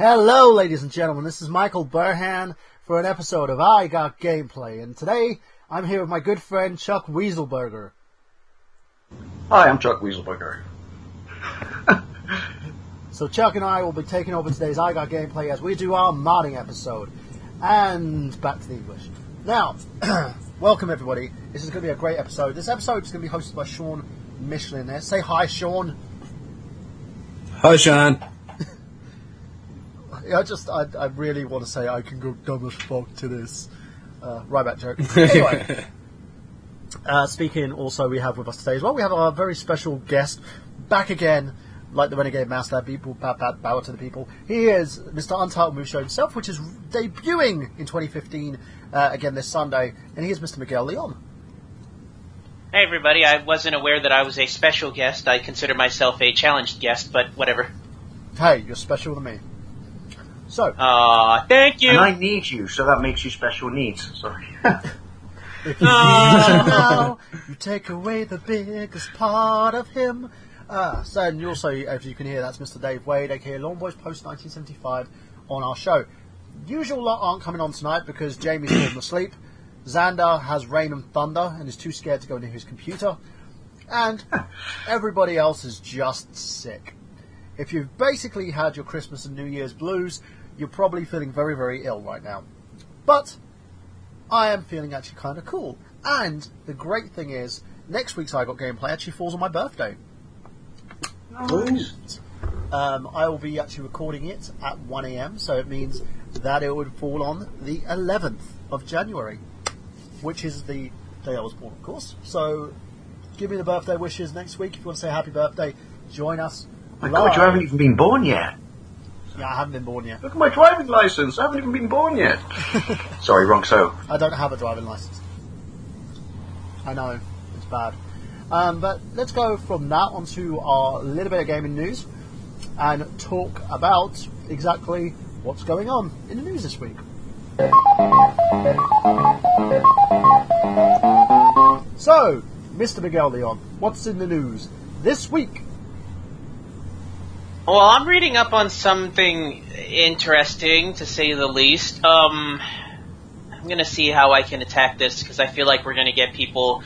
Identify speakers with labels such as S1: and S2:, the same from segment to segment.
S1: Hello, ladies and gentlemen. This is Michael Burhan for an episode of I Got Gameplay, and today I'm here with my good friend Chuck Weaselberger.
S2: Hi, I'm Chuck Weaselberger.
S1: So Chuck and I will be taking over today's I Got Gameplay as we do our modding episode. And back to the English. Now, welcome everybody. This is going to be a great episode. This episode is going to be hosted by Sean Michelin there. Say hi, Sean.
S3: Hi, Sean.
S1: I really want to say I can go dumb as fuck to this. Right back joke. Anyway, speaking also we have with us today as well, we have our very special guest back again, like the Renegade Master, people, bow to the people. He is Mr. Untitled Move Show himself, which is debuting in 2015, again this Sunday, and he is Mr. Miguel Leon.
S4: Hey everybody, I wasn't aware that I was a special guest. I consider myself a challenged guest, but whatever.
S1: Hey, you're special to me. So,
S4: thank you.
S2: And I need you, so that makes you special needs. Sorry.
S1: If you need now, you take away the biggest part of him. So, and also, as you can hear, that's Mr. Dave Wade, aka Lawn Boys Post 1975, on our show. Usual lot aren't coming on tonight because Jamie's fallen asleep. Xander has rain and thunder and is too scared to go near his computer. And everybody else is just sick. If you've basically had your Christmas and New Year's blues, you're probably feeling very, very ill right now. But I am feeling actually kind of cool. And the great thing is, next week's I Got Gameplay actually falls on my birthday.
S2: Nice.
S1: I will be actually recording it at 1 a.m, so it means that it would fall on the 11th of January, which is the day I was born, of course. So give me the birthday wishes next week. If you want to say happy birthday, join us.
S2: My God, you haven't even been born yet.
S1: Yeah, I haven't been born yet.
S2: Look at my driving license. I haven't even been born yet. Sorry, wrong so.
S1: I don't have a driving license. I know, it's bad. But let's go from that onto our little bit of gaming news and talk about exactly what's going on in the news this week. So, Mr. Miguel Leon, what's in the news this week?
S4: Well, I'm reading up on something interesting, to say the least. I'm going to see how I can attack this, because I feel like we're going to get people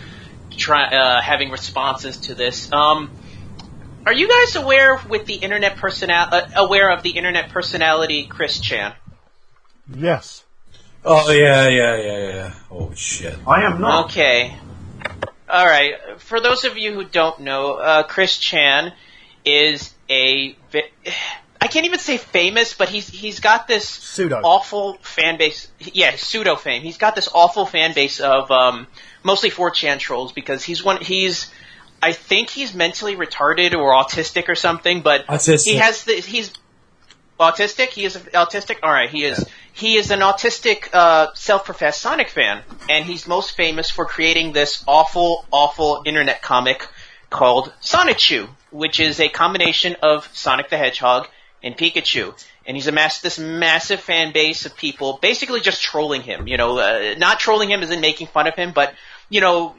S4: having responses to this. Are you guys aware of the internet personality Chris Chan?
S1: Yes.
S3: Oh, yeah. Oh, shit.
S2: I am not.
S4: Okay. All right. For those of you who don't know, Chris Chan is I can't even say famous, but he's got this awful fan base. Yeah, pseudo fame. He's got this awful fan base of mostly 4chan trolls because I think he's mentally retarded or autistic or something. But
S3: autistic.
S4: he's autistic. He is autistic. All right, he is. Yeah. He is an autistic, self-professed Sonic fan, and he's most famous for creating this awful internet comic called Sonichu, which is a combination of Sonic the Hedgehog and Pikachu. And he's amassed this massive fan base of people basically just trolling him. You know, not trolling him as in making fun of him, but, you know,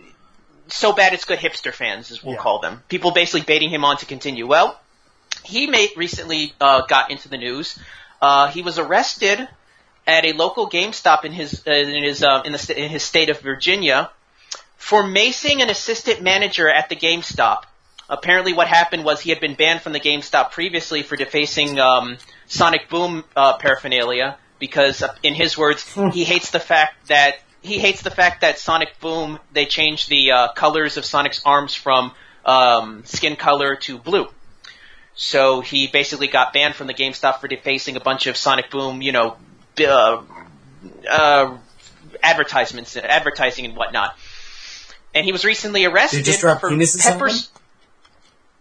S4: so bad it's good hipster fans, as we'll call them. People basically baiting him on to continue. Well, he recently got into the news. He was arrested at a local GameStop in his state of Virginia for macing an assistant manager at the GameStop. Apparently what happened was he had been banned from the GameStop previously for defacing Sonic Boom paraphernalia because, in his words, he hates the fact that Sonic Boom, they changed the colors of Sonic's arms from skin color to blue. So he basically got banned from the GameStop for defacing a bunch of Sonic Boom, you know, advertising and whatnot. And he was recently arrested
S3: Did he just drop
S4: for
S3: penises on them?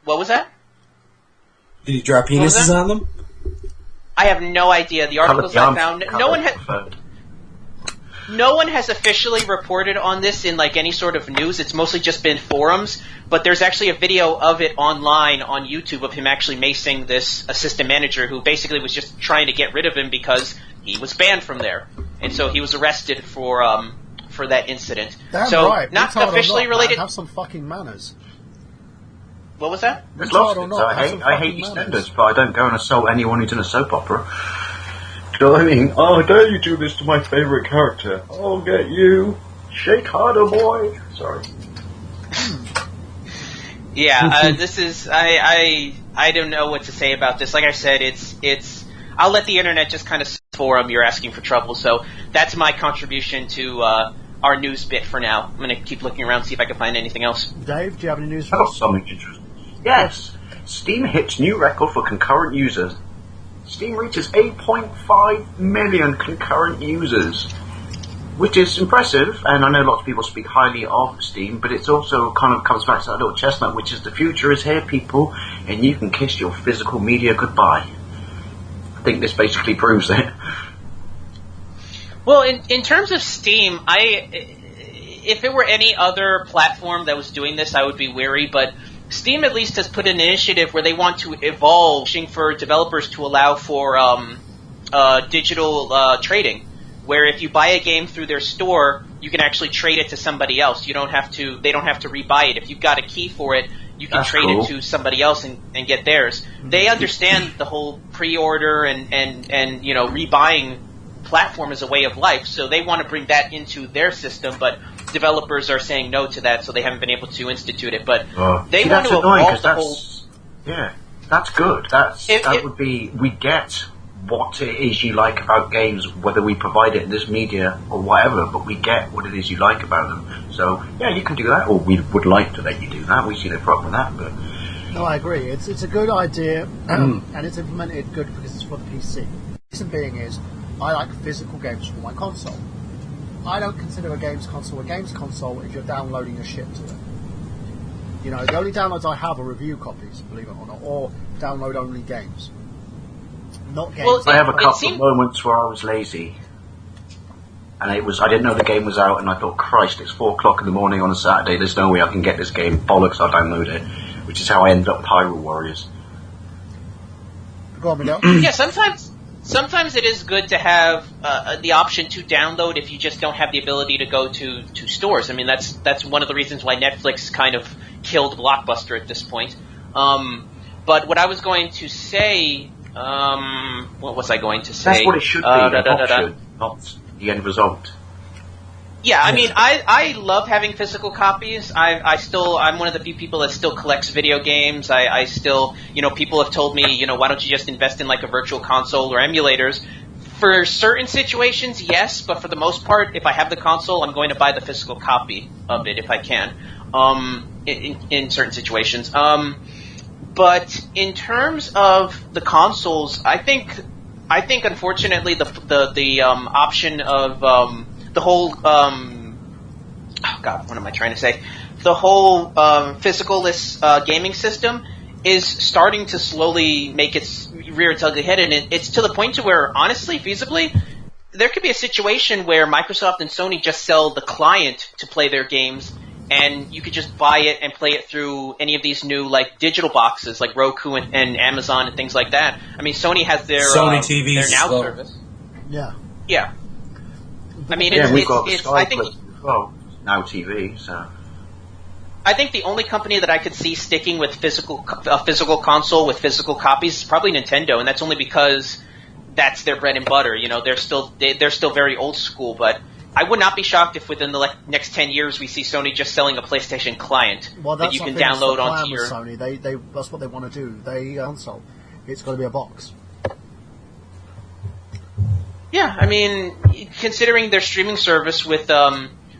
S4: What was that?
S3: Did he drop penises on them?
S4: I have no idea. The articles I found, no one has officially reported on this in like any sort of news. It's mostly just been forums, but there's actually a video of it online on YouTube of him actually macing this assistant manager who basically was just trying to get rid of him because he was banned from there. And so he was arrested for that incident.
S1: Damn
S4: so
S1: right.
S4: not officially related.
S1: Have some fucking manners.
S4: What was that?
S2: I hate EastEnders, but I don't go and assault anyone who's in a soap opera. Do you know what I mean? Oh, dare you do this to my favourite character? I'll get you. Shake harder, boy. Sorry.
S4: Yeah, this is I don't know what to say about this. Like I said, it's I'll let the internet just kind of forum. You're asking for trouble, so that's my contribution to our news bit for now. I'm gonna keep looking around, see if I can find anything else.
S1: Dave, do you have any news
S2: I
S1: for
S2: got
S1: us?
S2: something interesting. Yes, Steam hits new record for concurrent users. Steam reaches 8.5 million concurrent users, which is impressive, and I know lots of people speak highly of Steam, but it's also kind of comes back to that little chestnut, which is the future is here, people, and you can kiss your physical media goodbye. I think this basically proves it.
S4: Well, in terms of Steam, if it were any other platform that was doing this, I would be wary, but Steam at least has put an initiative where they want to evolve, pushing for developers to allow for digital trading, where if you buy a game through their store, you can actually trade it to somebody else. They don't have to rebuy it. If you've got a key for it, you can trade it to somebody else and get theirs. They understand the whole pre-order and rebuying platform as a way of life, so they want to bring that into their system, but developers are saying no to that, so they haven't been able to institute it. But they want to evolve the whole.
S2: Yeah, that's good. We get what it is you like about games, whether we provide it in this media or whatever, but we get what it is you like about them. So, yeah, you can do that, or we would like to let you do that. We see no problem with that, but...
S1: No, I agree. It's a good idea, and it's implemented good because it's for the PC. The reason being is, I like physical games for my console. I don't consider a games console if you're downloading a shit to it. You know, the only downloads I have are review copies, believe it or not, or download-only games. Not games.
S4: Well,
S2: I have a couple of moments where I was lazy, and I didn't know the game was out, and I thought, Christ, it's 4 o'clock in the morning on a Saturday, there's no way I can get this game, bollocks, I'll download it, which is how I ended up with Hyrule Warriors.
S1: Go on, Miguel.
S4: Yeah, sometimes it is good to have the option to download if you just don't have the ability to go to stores. I mean, that's one of the reasons why Netflix kind of killed Blockbuster at this point. But what I was going to say... what was I going to say?
S2: That's what it should be, not the end result.
S4: Yeah, I mean, I love having physical copies. I'm one of the few people that still collects video games. I still, people have told me, why don't you just invest in like a virtual console or emulators? For certain situations, yes, but for the most part, if I have the console, I'm going to buy the physical copy of it if I can. In certain situations. But in terms of the consoles, I think unfortunately the option of the whole what am I trying to say? The whole physicalist gaming system is starting to slowly make its rear its ugly head, and it's to the point to where, honestly, feasibly, there could be a situation where Microsoft and Sony just sell the client to play their games, and you could just buy it and play it through any of these new like digital boxes like Roku and Amazon and things like that. I mean, Sony has their
S3: Sony TV
S4: their Now service.
S1: Yeah.
S4: Yeah. I mean,
S2: we've got the
S4: I think
S2: as well, Now TV, so...
S4: I think the only company that I could see sticking with a physical console with physical copies is probably Nintendo, and that's only because that's their bread and butter. They're still very old school, but I would not be shocked if within the next 10 years we see Sony just selling a PlayStation client that you can download onto your...
S1: Sony. They that's what they want to do. They console. It's got to be a box.
S4: Yeah, I mean, considering their streaming service with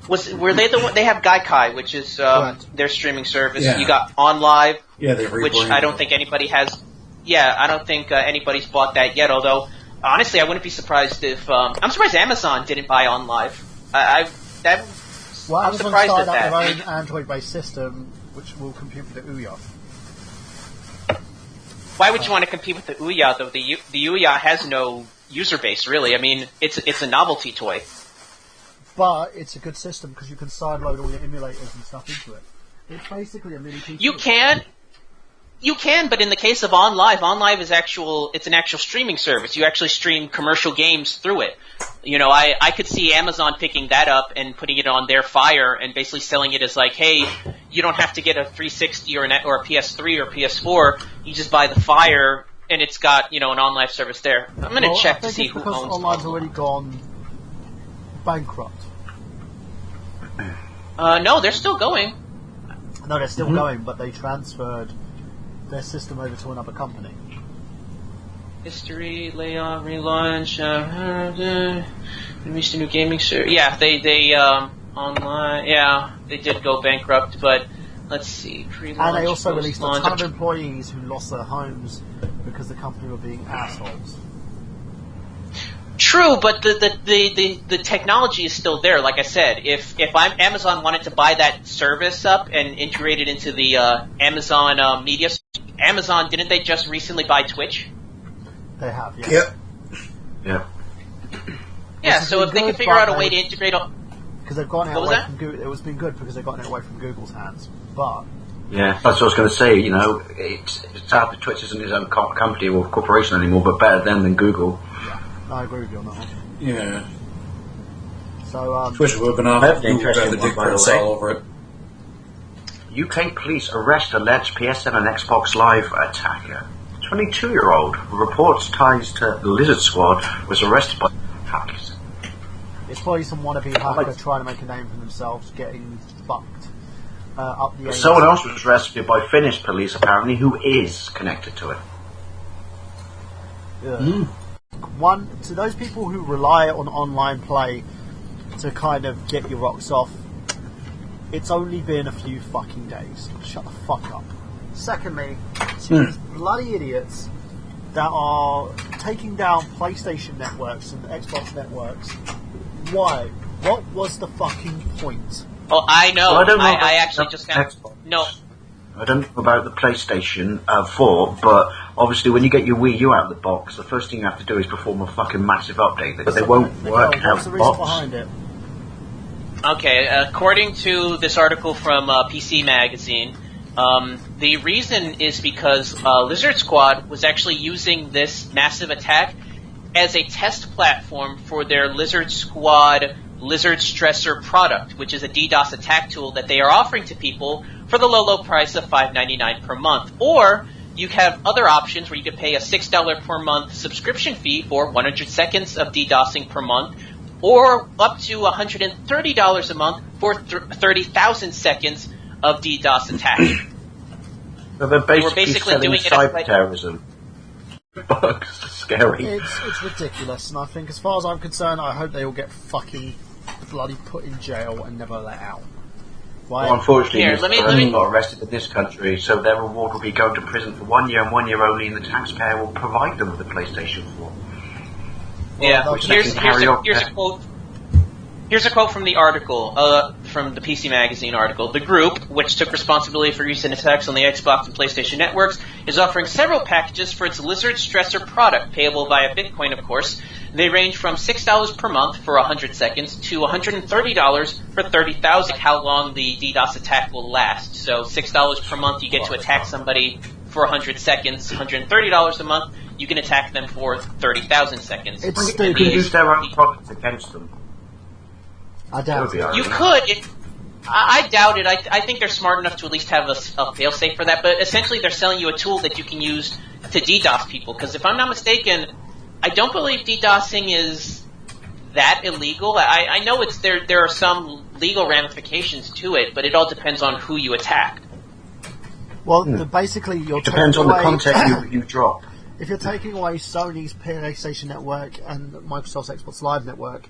S4: were they the one? They have Gaikai, which is their streaming service.
S3: Yeah.
S4: You got OnLive,
S3: which
S4: I don't think anybody has. Yeah, I don't think anybody's bought that yet. Although, honestly, I wouldn't be surprised if I'm surprised Amazon didn't buy OnLive. I'm
S1: Amazon
S4: surprised
S1: started
S4: at
S1: up
S4: that.
S1: their own Android-based system, which will compete with the Ouya.
S4: Why would you want to compete with the Ouya, though? The Ouya has no user base, really. I mean, it's a novelty toy.
S1: But it's a good system because you can sideload all your emulators and stuff into it. It's basically a mini PC.
S4: You can, but in the case of OnLive is it's an actual streaming service. You actually stream commercial games through it. I could see Amazon picking that up and putting it on their Fire and basically selling it as like, hey, you don't have to get a 360 or a PS3 or PS4. You just buy the Fire, and it's got an online service there. I'm going to check to see who
S1: because
S4: owns
S1: online's already gone bankrupt.
S4: No, they're still going.
S1: No, they're still going, but they transferred their system over to another company.
S4: History, layoff, relaunch, released a new gaming service. Yeah, they online. Yeah, they did go bankrupt, but let's see. Pre-launch,
S1: And they also released a ton of
S4: post-launch.
S1: employees who lost their homes because the company were being assholes.
S4: True, but the technology is still there. Like I said, if Amazon wanted to buy that service up and integrate it into the Amazon media, Amazon, didn't they just recently buy Twitch?
S1: They have, yes.
S3: Yep.
S2: Yeah.
S4: Yeah,
S1: has
S4: so
S1: been
S4: if they
S1: good,
S4: could figure out a
S1: but
S4: way
S1: they-
S4: to integrate all...
S1: Because they've gotten it
S4: What was
S1: away
S4: that?
S1: from Google. It was been good because they've gotten it away from Google's hands. But
S2: Yeah, that's what I was going to say. It's sad that Twitch isn't his own company or corporation anymore, but better them than Google.
S1: yeah, I agree with you on that one.
S3: Yeah.
S1: So,
S3: Twitch would have been off.
S2: That's an
S3: Google got
S2: interesting
S3: the dick
S2: one, by the
S3: pics
S2: way.
S3: all over it.
S2: UK police arrest alleged PS7 and Xbox Live attacker. 22-year-old who reports ties to the Lizard Squad was arrested by hackers.
S1: it's probably some wannabe hacker
S2: like-
S1: trying to make a name for themselves, getting fucked up the.
S2: Someone else was arrested by Finnish police, apparently, who is connected to it.
S1: Yeah. One to those people who rely on online play to kind of get your rocks off. It's only been a few fucking days. Shut the fuck up. Secondly, to these bloody idiots that are taking down PlayStation networks and Xbox networks. Why? What was the fucking point?
S4: Oh, I know.
S2: Well, I don't know
S4: I
S2: about
S4: actually
S2: the
S4: just got...
S2: Xbox.
S4: No.
S2: I don't know about the PlayStation 4, but obviously when you get your Wii U out of the box, the first thing you have to do is perform a fucking massive update because they won't work
S1: Miguel,
S2: out
S1: what's the
S2: the
S1: reason
S2: box.
S1: behind it?
S4: Okay, according to this article from PC Magazine, the reason is because Lizard Squad was actually using this massive attack as a test platform for their Lizard Squad Lizard Stressor product, which is a DDoS attack tool that they are offering to people for the low price of $5.99 per month. Or you have other options where you could pay a $6 per month subscription fee for 100 seconds of DDoSing per month, or up to $130 a month for 30,000 seconds of DDoS attack.
S2: So they're basically,
S4: basically
S2: selling
S4: doing it
S2: cyber
S4: like-
S2: terrorism. Bugs, scary.
S1: It's ridiculous, and I think, as far as I'm concerned, I hope they all get fucking bloody put in jail and never let out. Right?
S2: Well, unfortunately,
S4: Here,
S2: Mr.
S4: let me-
S2: President got arrested in this country, so their reward will be going to prison for 1 year and 1 year only, and the taxpayer will provide them with a PlayStation 4.
S4: Yeah,
S1: Which
S2: they
S4: here's
S2: can carry on.
S4: a quote. Here's a quote from the article, from the PC Magazine article. The group, which took responsibility for recent attacks on the Xbox and PlayStation networks, is offering several packages for its Lizard Stressor product, payable via Bitcoin, of course. They range from $6 per month for 100 seconds to $130 for 30,000. How long the DDoS attack will last? So $6 per month, you get to attack somebody for 100 seconds. $130 a month, you can attack them for 30,000 seconds.
S1: It's
S2: They
S1: stupid.
S2: can use their own product against them.
S1: I
S2: That
S1: doubt
S2: would be
S1: it.
S2: alright.
S4: You could. I doubt it. I think they're smart enough to at least have a failsafe for that. But essentially, they're selling you a tool that you can use to DDoS people. Because if I'm not mistaken, I don't believe DDoSing is that illegal. I know it's there are some legal ramifications to it, but it all depends on who you attack.
S1: Well, basically, you're
S2: Depends
S1: taking
S2: on the
S1: away-
S2: content you drop.
S1: If you're taking away Sony's PlayStation network and Microsoft's Xbox Live network,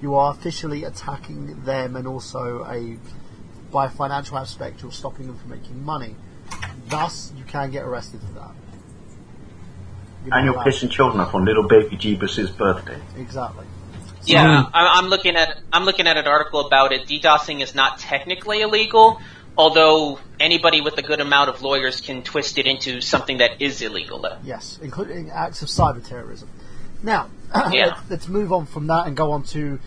S1: you are officially attacking them, and also by a financial aspect, you're stopping them from making money. Thus, you can get arrested for that.
S2: And you're
S1: know,
S2: pissing children off on little baby Jeebus' birthday.
S1: Exactly.
S4: Yeah, I'm looking at an article about it. DDoSing is not technically illegal, although anybody with a good amount of lawyers can twist it into something that is illegal.
S1: Yes, including acts of cyber terrorism. Now,
S4: Yeah.
S1: let's move on from that and go on to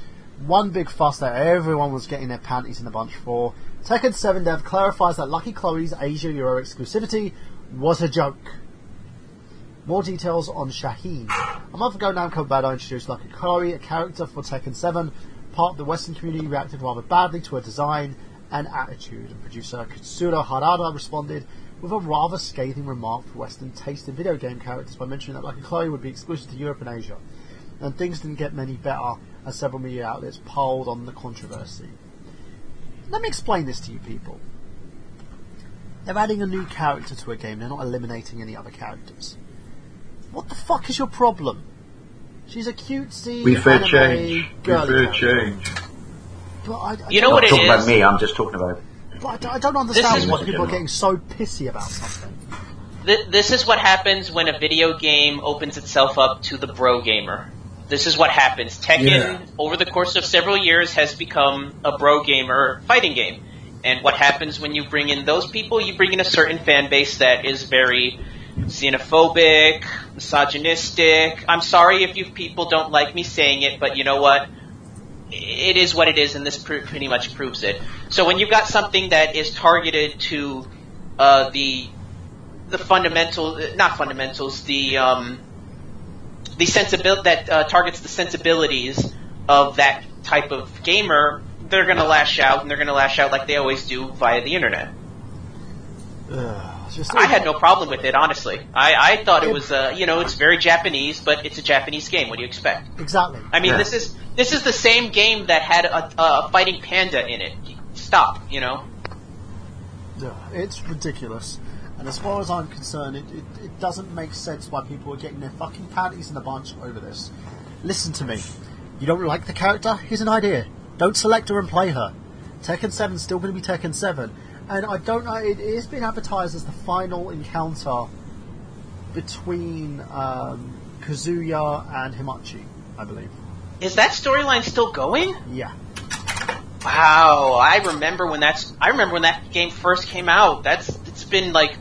S1: one big fuss that everyone was getting their panties in a bunch for. Tekken 7 dev clarifies that Lucky Chloe's Asia Euro exclusivity was a joke. More details on Shaheen. A month ago, Namco Bandai introduced Lucky Chloe, a character for Tekken 7. Part of the Western community reacted rather badly to her design and attitude, and producer Katsura Harada responded, with a rather scathing remark for Western taste in video game characters by mentioning that Like a Chloe would be exclusive to Europe and Asia. And things didn't get many better as several media outlets polled on the controversy. Let me explain this to you people. They're adding a new character to a game, they're not eliminating any other characters. What the fuck is your problem? She's a cutesy,
S2: We fair
S1: anime,
S2: change. We
S1: girly
S2: fair
S1: character.
S2: change.
S1: But
S4: You know
S2: I'm
S4: what
S2: not
S4: it
S2: talking about
S4: is?
S2: me, I'm just talking about...
S1: But I don't understand
S4: is
S1: why
S2: what-
S1: people are getting so pissy about something.
S4: This is what happens when a video game opens itself up to the bro gamer. This is what happens. Tekken, over the course of several years, has become a bro gamer fighting game. And what happens when you bring in those people? You bring in a certain fan base that is very xenophobic, misogynistic. I'm sorry if you people don't like me saying it, but you know what? It is what it is, and this pretty much proves it. So when you've got something that is targeted to the fundamental, not fundamentals, the sensibility that targets the sensibilities of that type of gamer, they're going to lash out, and they're going to lash out like they always do via the internet. I had no problem with it, honestly. I thought it was, it's very Japanese, but it's a Japanese game. What do you expect?
S1: Exactly.
S4: I mean,
S2: Yeah.
S4: this is the same game that had a fighting panda in it. Stop, you know?
S1: Yeah, it's ridiculous. And as far as I'm concerned, it doesn't make sense why people are getting their fucking panties in a bunch over this. Listen to me. You don't like the character? Here's an idea. Don't select her and play her. Tekken 7's still going to be Tekken 7. And I don't know, it is being advertised as the final encounter between Kazuya and Himachi, I believe.
S4: Is that storyline still going?
S1: Yeah.
S4: Wow, I remember when that game first came out. It's been like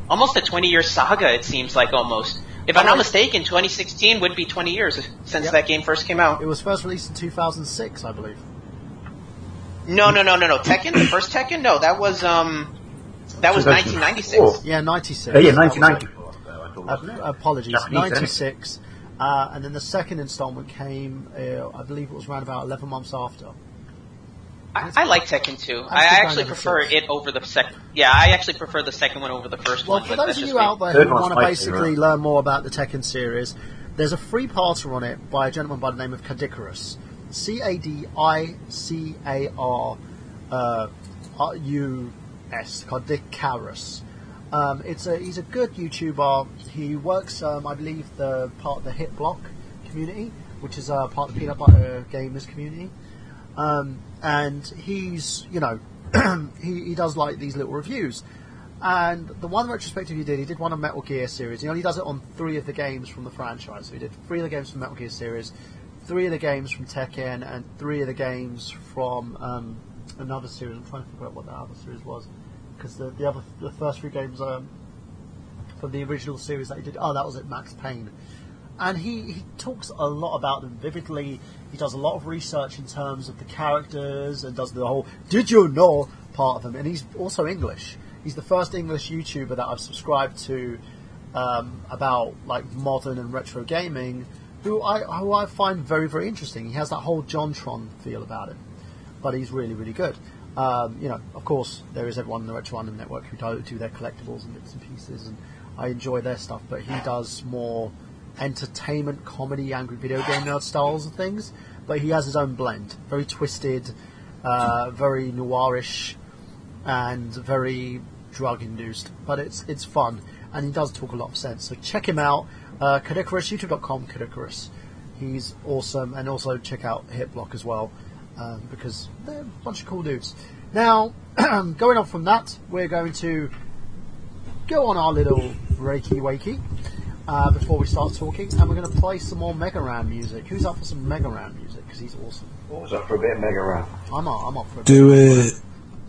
S4: almost a 20-year saga, it seems like, almost. If I'm not mistaken, 2016 would be 20 years since that game first came out.
S1: It was first released in 2006, I believe.
S4: No. Tekken, the first Tekken? No, that was 1996.
S1: Yeah, 96.
S2: Yeah, 1994.
S1: Apologies,
S2: Japanese,
S1: 96. And then the second installment came, I believe it was around about 11 months after.
S4: I like Tekken 2. I
S1: That's
S4: actually
S1: the
S4: prefer
S1: 96.
S4: it over the second. Yeah, I actually prefer the second one over the first
S1: Well,
S4: one.
S1: for
S4: but
S1: those
S4: that's
S1: of
S4: just
S1: you
S4: me.
S1: out there
S2: Third
S1: who
S2: one's
S1: want to
S2: spicy,
S1: basically
S2: right?
S1: learn more about the Tekken series, there's a free-parter on it by a gentleman by the name of Cadicarus. Cadicarus. Cadicarus. He's a good YouTuber. He works, I believe, the part of the Hit Block community, which is part of the Peanut Butter Gamers community. And he's, he does like these little reviews. And the one retrospective he did one on Metal Gear series. He only does it on 3 of the games from the franchise. So he did 3 of the games from Metal Gear series, 3 of the games from Tekken, and 3 of the games from another series. I'm trying to figure out what that other series was, because the first 3 games from the original series that he did. Oh, that was it, Max Payne. And he talks a lot about them vividly. He does a lot of research in terms of the characters and does the whole "did you know" part of them. And he's also English. He's the first English YouTuber that I've subscribed to about like modern and retro gaming, who I find very, very interesting. He has that whole JonTron feel about him, but he's really, really good. Of course, there is everyone in the Retro Random Network who do their collectibles and bits and pieces, and I enjoy their stuff, but he does more entertainment, comedy, angry video game nerd styles of things, but he has his own blend. Very twisted, very noirish, and very drug-induced, but it's fun, and he does talk a lot of sense, so check him out. Cadicarus, youtube.com, Cadicarus. He's awesome, and also check out Hitblock as well, because they're a bunch of cool dudes. Now, going on from that, we're going to go on our little Reiki-Wakey before we start talking, and we're going to play some more Mega Ran music. Who's up for some Mega Ran music? Because he's awesome.
S2: What was up for a bit of Mega Ran?
S1: I'm up for it.
S3: Do it.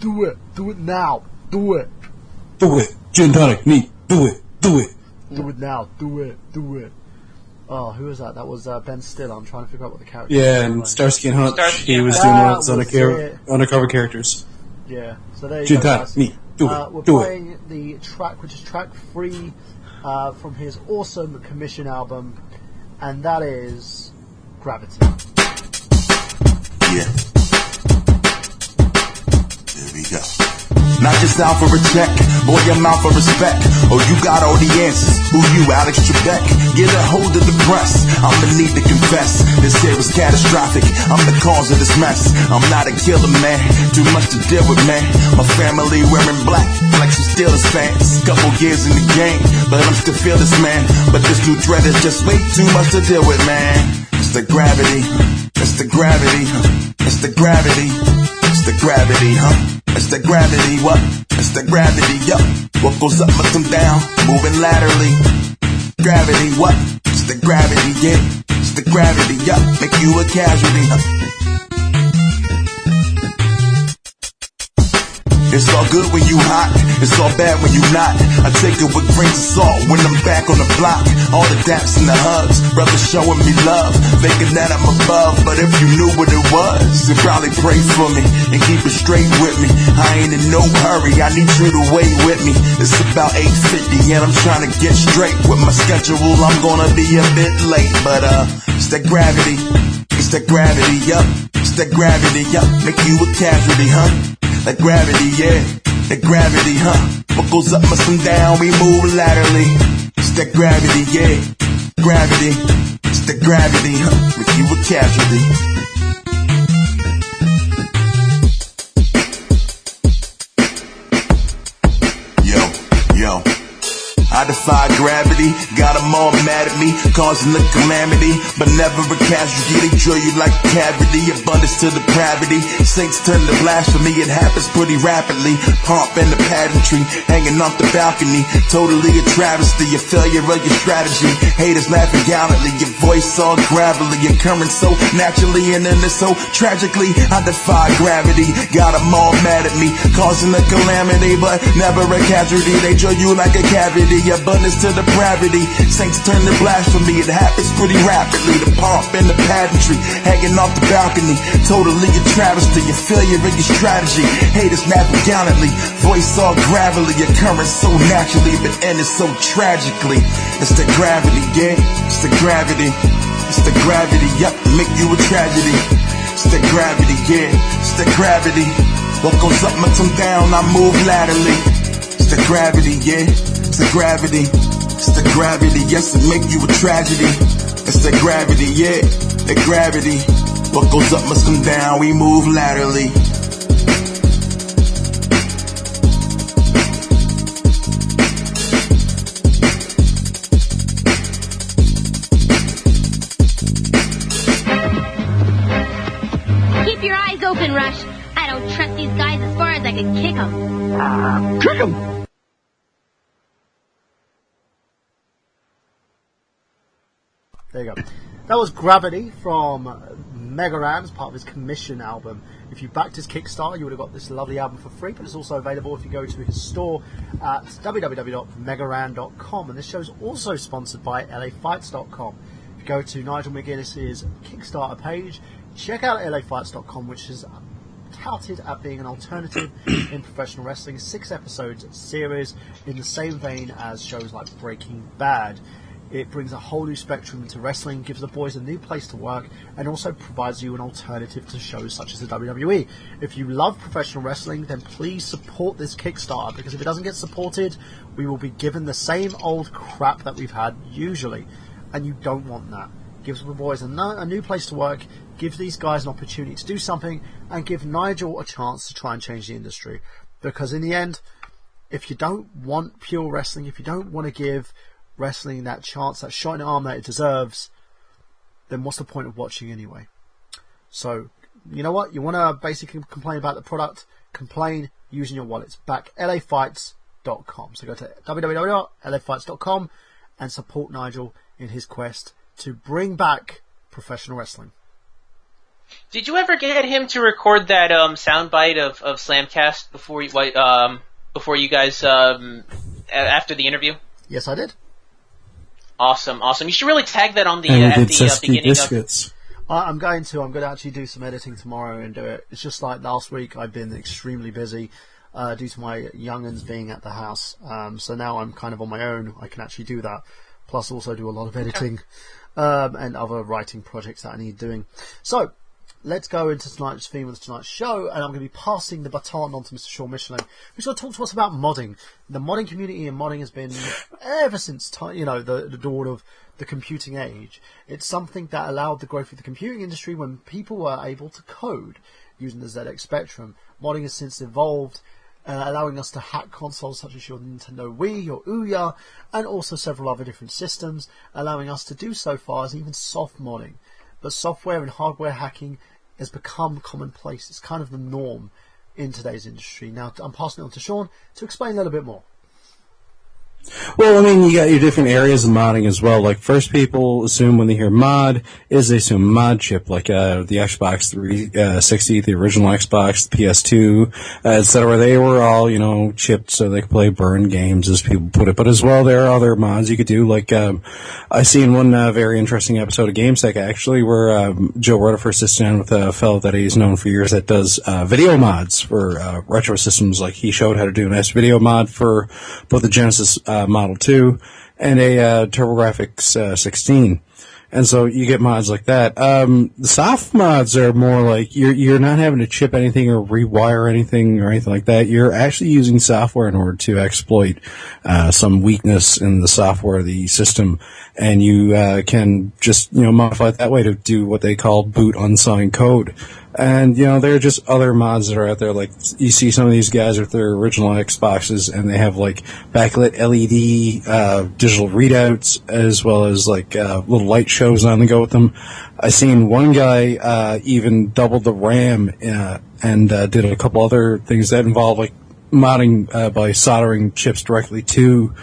S1: Do it. Do it now. Do it.
S3: Do it. Gin tonic, neat. Do it. Do it.
S1: Do it now. Do it. Do it. Oh, who was that? That was Ben Stiller. I'm trying to figure out what the character
S3: Yeah, and
S1: was.
S3: Starsky and Hutch.
S4: Starsky
S3: He
S4: and
S3: was
S1: Hutch.
S3: doing
S1: That
S3: one of
S1: was
S3: those
S1: it.
S3: undercover characters.
S1: Yeah. So there you
S3: Gin
S1: go,
S3: tonic,
S1: guys.
S3: neat. Do
S1: We're
S3: it. Do it.
S1: playing the track, which is track 3 from his awesome commission album, and that is Gravity.
S5: Yeah. There we go.
S3: Not just out for a check, boy, I'm out for respect. Oh, you got all the answers. Who you, Alex Trebek? Get a hold of the press. I'ma need to confess, this here is catastrophic. I'm the cause of this mess. I'm not a killer, man. Too much to deal with, man. My family wearing black, like some Steelers fans. Couple years in the game, but I'm still fearless, man. But this new threat is just way too much to deal with, man. It's the gravity. It's the gravity. It's the gravity. It's the gravity, huh? It's the gravity, what? It's the gravity, yup. What goes up must come down, moving laterally. Gravity, what? It's the gravity, yeah. It's the gravity, yup. Make you a casualty, huh? It's all good when you hot, it's all bad when you not. I take it with grains of salt when I'm back on the block. All the daps and the hugs, brothers showing me love, thinking that I'm above. But if you knew what it was, you'd probably pray for me and keep it straight with me. I ain't in no hurry, I need you to wait with me. It's about 8:50 and I'm trying to get straight with my schedule. I'm gonna be a bit late, but it's that gravity. It's that gravity, yup. It's that gravity, yup. Make you a casualty, huh? That gravity, yeah, that gravity, huh? What goes up must come down, we move laterally. It's that gravity, yeah, gravity. It's the gravity, huh? Make you a casualty. Yo. I defy gravity, got them all mad at me, causing a calamity, but never a casualty. They drill you like a cavity, abundance to depravity. Saints turn to blasphemy, it happens pretty rapidly. Pomp in the pageantry, hanging off the balcony, totally a travesty, a failure of your strategy. Haters laughing gallantly, your voice all gravelly, occurring so naturally and then it's so tragically. I defy gravity, got them all mad at me, causing a calamity, but never a casualty. They drill you like a cavity, abundance to depravity. Saints turn to blasphemy, it happens pretty rapidly. The pomp and the pageantry, hanging off the balcony, totally a travesty, a failure of your strategy. Haters napping gallantly, voice all gravelly, occurring so naturally, but ending so tragically. It's the gravity, yeah, it's the gravity. It's the gravity, yup, make you a tragedy. It's the gravity, yeah, it's the gravity. What goes up must come down, I move laterally. It's the gravity, yeah, it's the gravity. It's the gravity, yes, it make you a tragedy. It's the gravity, yeah, the gravity. What goes up must come down, we move laterally.
S5: Keep your eyes open, Rush. I don't trust these guys as far as I can kick them.
S3: Kick 'em!
S1: There you go. That was Gravity from Mega Ran as part of his commission album. If you backed his Kickstarter, you would have got this lovely album for free, but it's also available if you go to his store at www.megaran.com. And this show is also sponsored by lafights.com. If you go to Nigel McGuinness's Kickstarter page, check out lafights.com, which is touted at being an alternative in professional wrestling, 6 episodes series in the same vein as shows like Breaking Bad. It brings a whole new spectrum into wrestling, gives the boys a new place to work, and also provides you an alternative to shows such as the WWE. If you love professional wrestling, then please support this Kickstarter, because if it doesn't get supported, we will be given the same old crap that we've had usually, and you don't want that. Gives the boys a new place to work, gives these guys an opportunity to do something, and give Nigel a chance to try and change the industry. Because in the end, if you don't want pure wrestling, if you don't want to give wrestling that chance, that shot in the arm that it deserves, then what's the point of watching anyway? So, you know what? You want to basically complain about the product, complain using your wallets. Back lafights.com. So go to www.lafights.com and support Nigel in his quest to bring back professional wrestling.
S4: Did you ever get him to record that soundbite of Slamcast before you guys after the interview?
S1: Yes, I did.
S4: Awesome. You should really tag that on the
S6: And
S4: at
S6: we
S4: the
S6: did
S4: beginning
S6: biscuits.
S1: I'm going to actually do some editing tomorrow and do it. It's just like last week I've been extremely busy due to my young'uns being at the house. So now I'm kind of on my own. I can actually do that. Plus also do a lot of editing and other writing projects that I need doing. So let's go into tonight's theme of tonight's show, and I'm going to be passing the baton on to Mr. Sean Michelin, who's going to talk to us about modding. The modding community and modding has been ever since the dawn of the computing age. It's something that allowed the growth of the computing industry when people were able to code using the ZX Spectrum. Modding has since evolved, allowing us to hack consoles such as your Nintendo Wii, your Ouya, and also several other different systems, allowing us to do so far as even soft modding. But software and hardware hacking has become commonplace. It's kind of the norm in today's industry. Now, I'm passing it on to Sean to explain a little bit more.
S6: Well, I mean, you got your different areas of modding as well. Like, first people assume when they hear mod, they assume mod chip, like the Xbox 360, the original Xbox, the PS2, etc. They were all, chipped so they could play burn games, as people put it. But as well, there are other mods you could do. Like, I seen one very interesting episode of GameSec, actually, where Joe Rutherford sits down with a fellow that he's known for years that does video mods for retro systems. Like, he showed how to do an S-video mod for both the Genesis Model 2 and a TurboGrafx 16. And so you get mods like that. The soft mods are more like you're not having to chip anything or rewire anything or anything like that. You're actually using software in order to exploit some weakness in the software of the system, and you can just modify it that way to do what they call boot unsigned code. And, there are just other mods that are out there. Like, you see some of these guys with their original Xboxes, and they have, like, backlit LED digital readouts, as well as, like, little light shows on the go with them. I seen one guy even doubled the RAM and did a couple other things that involve, like, modding by soldering chips directly to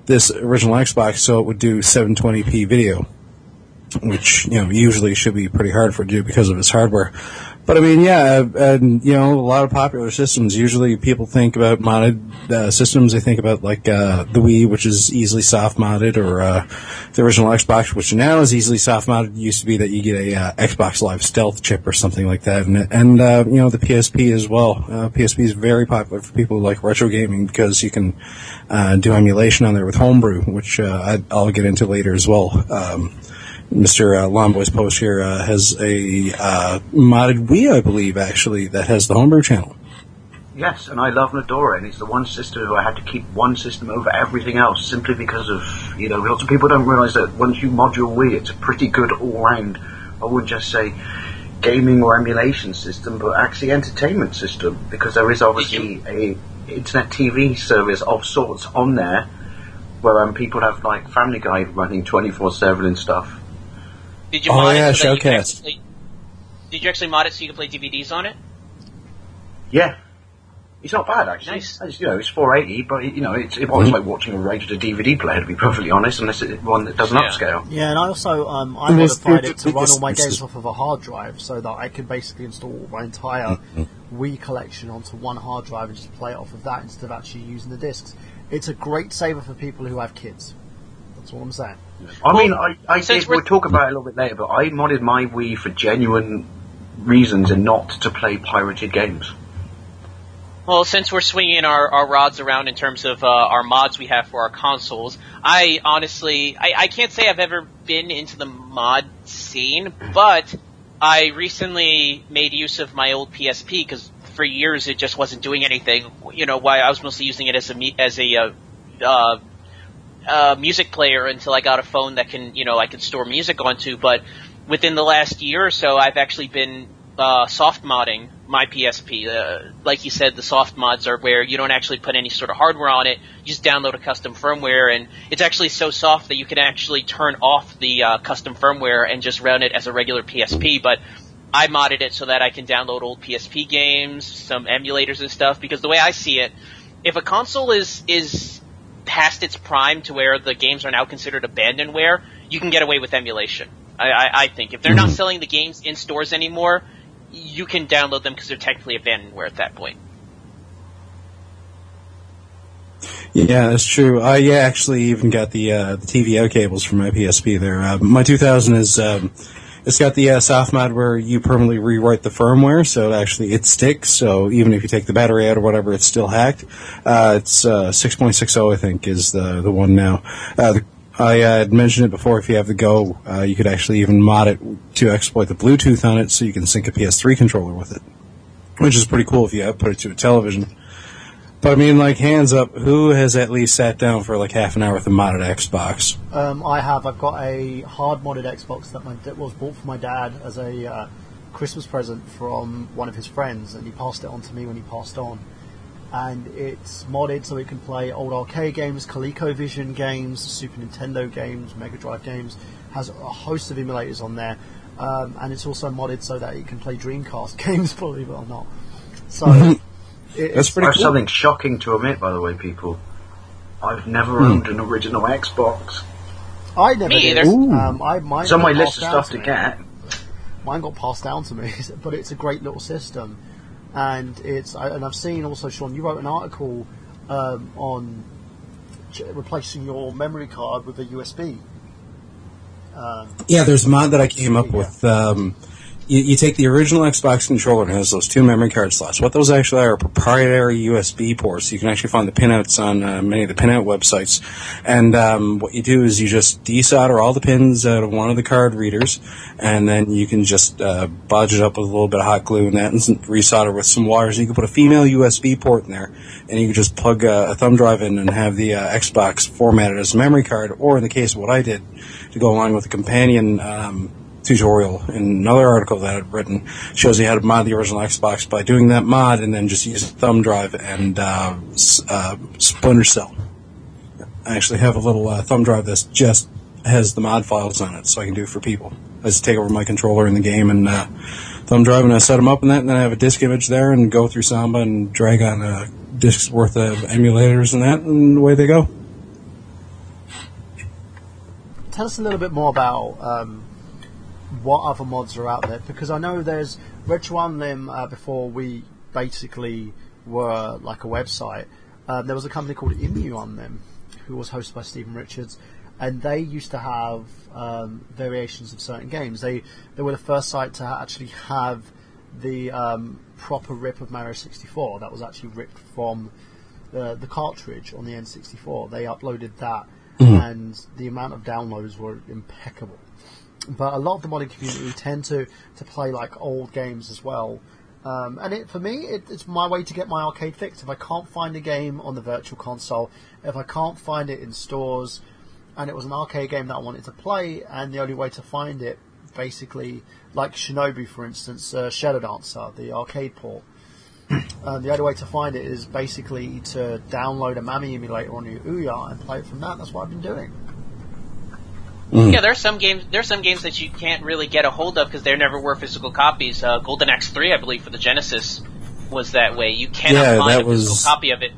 S6: this original Xbox so it would do 720p video, which, usually should be pretty hard for it to do because of its hardware. But I mean, yeah, and a lot of popular systems. Usually, people think about modded systems. They think about like the Wii, which is easily soft modded, or the original Xbox, which now is easily soft modded. It used to be that you get a Xbox Live Stealth chip or something like that, and the PSP as well. PSP is very popular for people who like retro gaming because you can do emulation on there with Homebrew, which I'll get into later as well. Mr. Lomboy's post here has a modded Wii, I believe, actually, that has the Homebrew channel.
S2: Yes, and I love and adore it, and it's the one system where I had to keep one system over everything else, simply because of, lots of people don't realise that once you mod your Wii, it's a pretty good all-round, I wouldn't just say gaming or emulation system, but actually entertainment system, because there is obviously a internet TV service of sorts on there, where people have, like, Family Guy running 24/7 and stuff.
S4: Did you mod it so
S6: Showcast.
S4: Did you actually mod it so you can play DVDs on it?
S2: Yeah. It's not bad, actually.
S4: Nice.
S2: It's 480, but, it's like watching a regular DVD player, to be perfectly honest, unless it's one that doesn't upscale.
S1: Yeah, and I also, I modified it to run all my games off of a hard drive, so that I could basically install my entire Wii collection onto one hard drive and just play it off of that instead of actually using the discs. It's a great saver for people who have kids. That's all I'm saying.
S2: I did, we'll talk about it a little bit later, but I modded my Wii for genuine reasons and not to play pirated games.
S4: Well, since we're swinging our rods around in terms of our mods we have for our consoles, I honestly can't say I've ever been into the mod scene, but I recently made use of my old PSP because for years it just wasn't doing anything. Why I was mostly using it as a music player until I got a phone that can, I can store music onto. But within the last year or so, I've actually been soft modding my PSP. Like you said, the soft mods are where you don't actually put any sort of hardware on it. You just download a custom firmware, and it's actually so soft that you can actually turn off the custom firmware and just run it as a regular PSP. But I modded it so that I can download old PSP games, some emulators and stuff, because the way I see it, if a console is past its prime to where the games are now considered abandonware, you can get away with emulation. I think. If they're not selling the games in stores anymore, you can download them because they're technically abandonware at that point.
S6: Yeah, that's true. I actually even got the TVO cables for my PSP there. My 2000 is... It's got the soft mod where you permanently rewrite the firmware, so actually it sticks. So even if you take the battery out or whatever, it's still hacked. It's 6.60, I think, is the one now. I had mentioned it before. If you have the Go, you could actually even mod it to exploit the Bluetooth on it, so you can sync a PS3 controller with it, which is pretty cool if you output it to a television. But I mean, like, hands up, who has at least sat down for like half an hour with a modded Xbox?
S1: I have. I've got a hard modded Xbox that was bought for my dad as a Christmas present from one of his friends, and he passed it on to me when he passed on. And it's modded so it can play old arcade games, ColecoVision games, Super Nintendo games, Mega Drive games. Has a host of emulators on there, and it's also modded so that it can play Dreamcast games, believe it or not. So.
S6: That's pretty cool.
S2: Something shocking to admit, by the way, people. I've never owned an original Xbox.
S1: I never
S4: Me
S1: did.
S4: either.
S1: Mine
S2: It's on my
S1: got
S2: list of
S1: passed down
S2: stuff to
S1: me.
S2: get.
S1: Mine got passed down to me, but it's a great little system. And I've seen also, Sean, you wrote an article on replacing your memory card with a USB.
S6: Yeah, there's a mod that I came up with. You take the original Xbox controller and it has those two memory card slots. What those actually are proprietary USB ports. You can actually find the pinouts on many of the pinout websites. And what you do is you just desolder all the pins out of one of the card readers, and then you can just bodge it up with a little bit of hot glue and that, and resolder with some wires. You can put a female USB port in there, and you can just plug a thumb drive in and have the Xbox formatted as a memory card. Or in the case of what I did, to go along with a companion tutorial in another article that I'd written, shows you how to mod the original Xbox by doing that mod and then just use a thumb drive and Splinter Cell. I actually have a little thumb drive that just has the mod files on it, so I can do it for people. I just take over my controller in the game and thumb drive, and I set them up in that, and then I have a disk image there and go through Samba and drag on a disk's worth of emulators and that, and away they go.
S1: Tell us a little bit more about what other mods are out there, because I know there's Retro Unlim, before we basically were like a website. There was a company called Imu Unlim, who was hosted by Stephen Richards, and they used to have variations of certain games. They were the first site to actually have the proper rip of Mario 64 that was actually ripped from the cartridge on the N64. They uploaded that, and the amount of downloads were impeccable. But a lot of the modding community tend to play like old games as well. And for me, it's my way to get my arcade fix. If I can't find a game on the virtual console, if I can't find it in stores, and it was an arcade game that I wanted to play, and the only way to find it, basically, like Shinobi, for instance, Shadow Dancer, the arcade port, the only way to find it is basically to download a Mami emulator on your Ouya and play it from that. That's what I've been doing.
S4: Yeah, there's some games that you can't really get a hold of because there never were physical copies. Golden Axe 3, I believe, for the Genesis was that way. You cannot find a physical copy of it.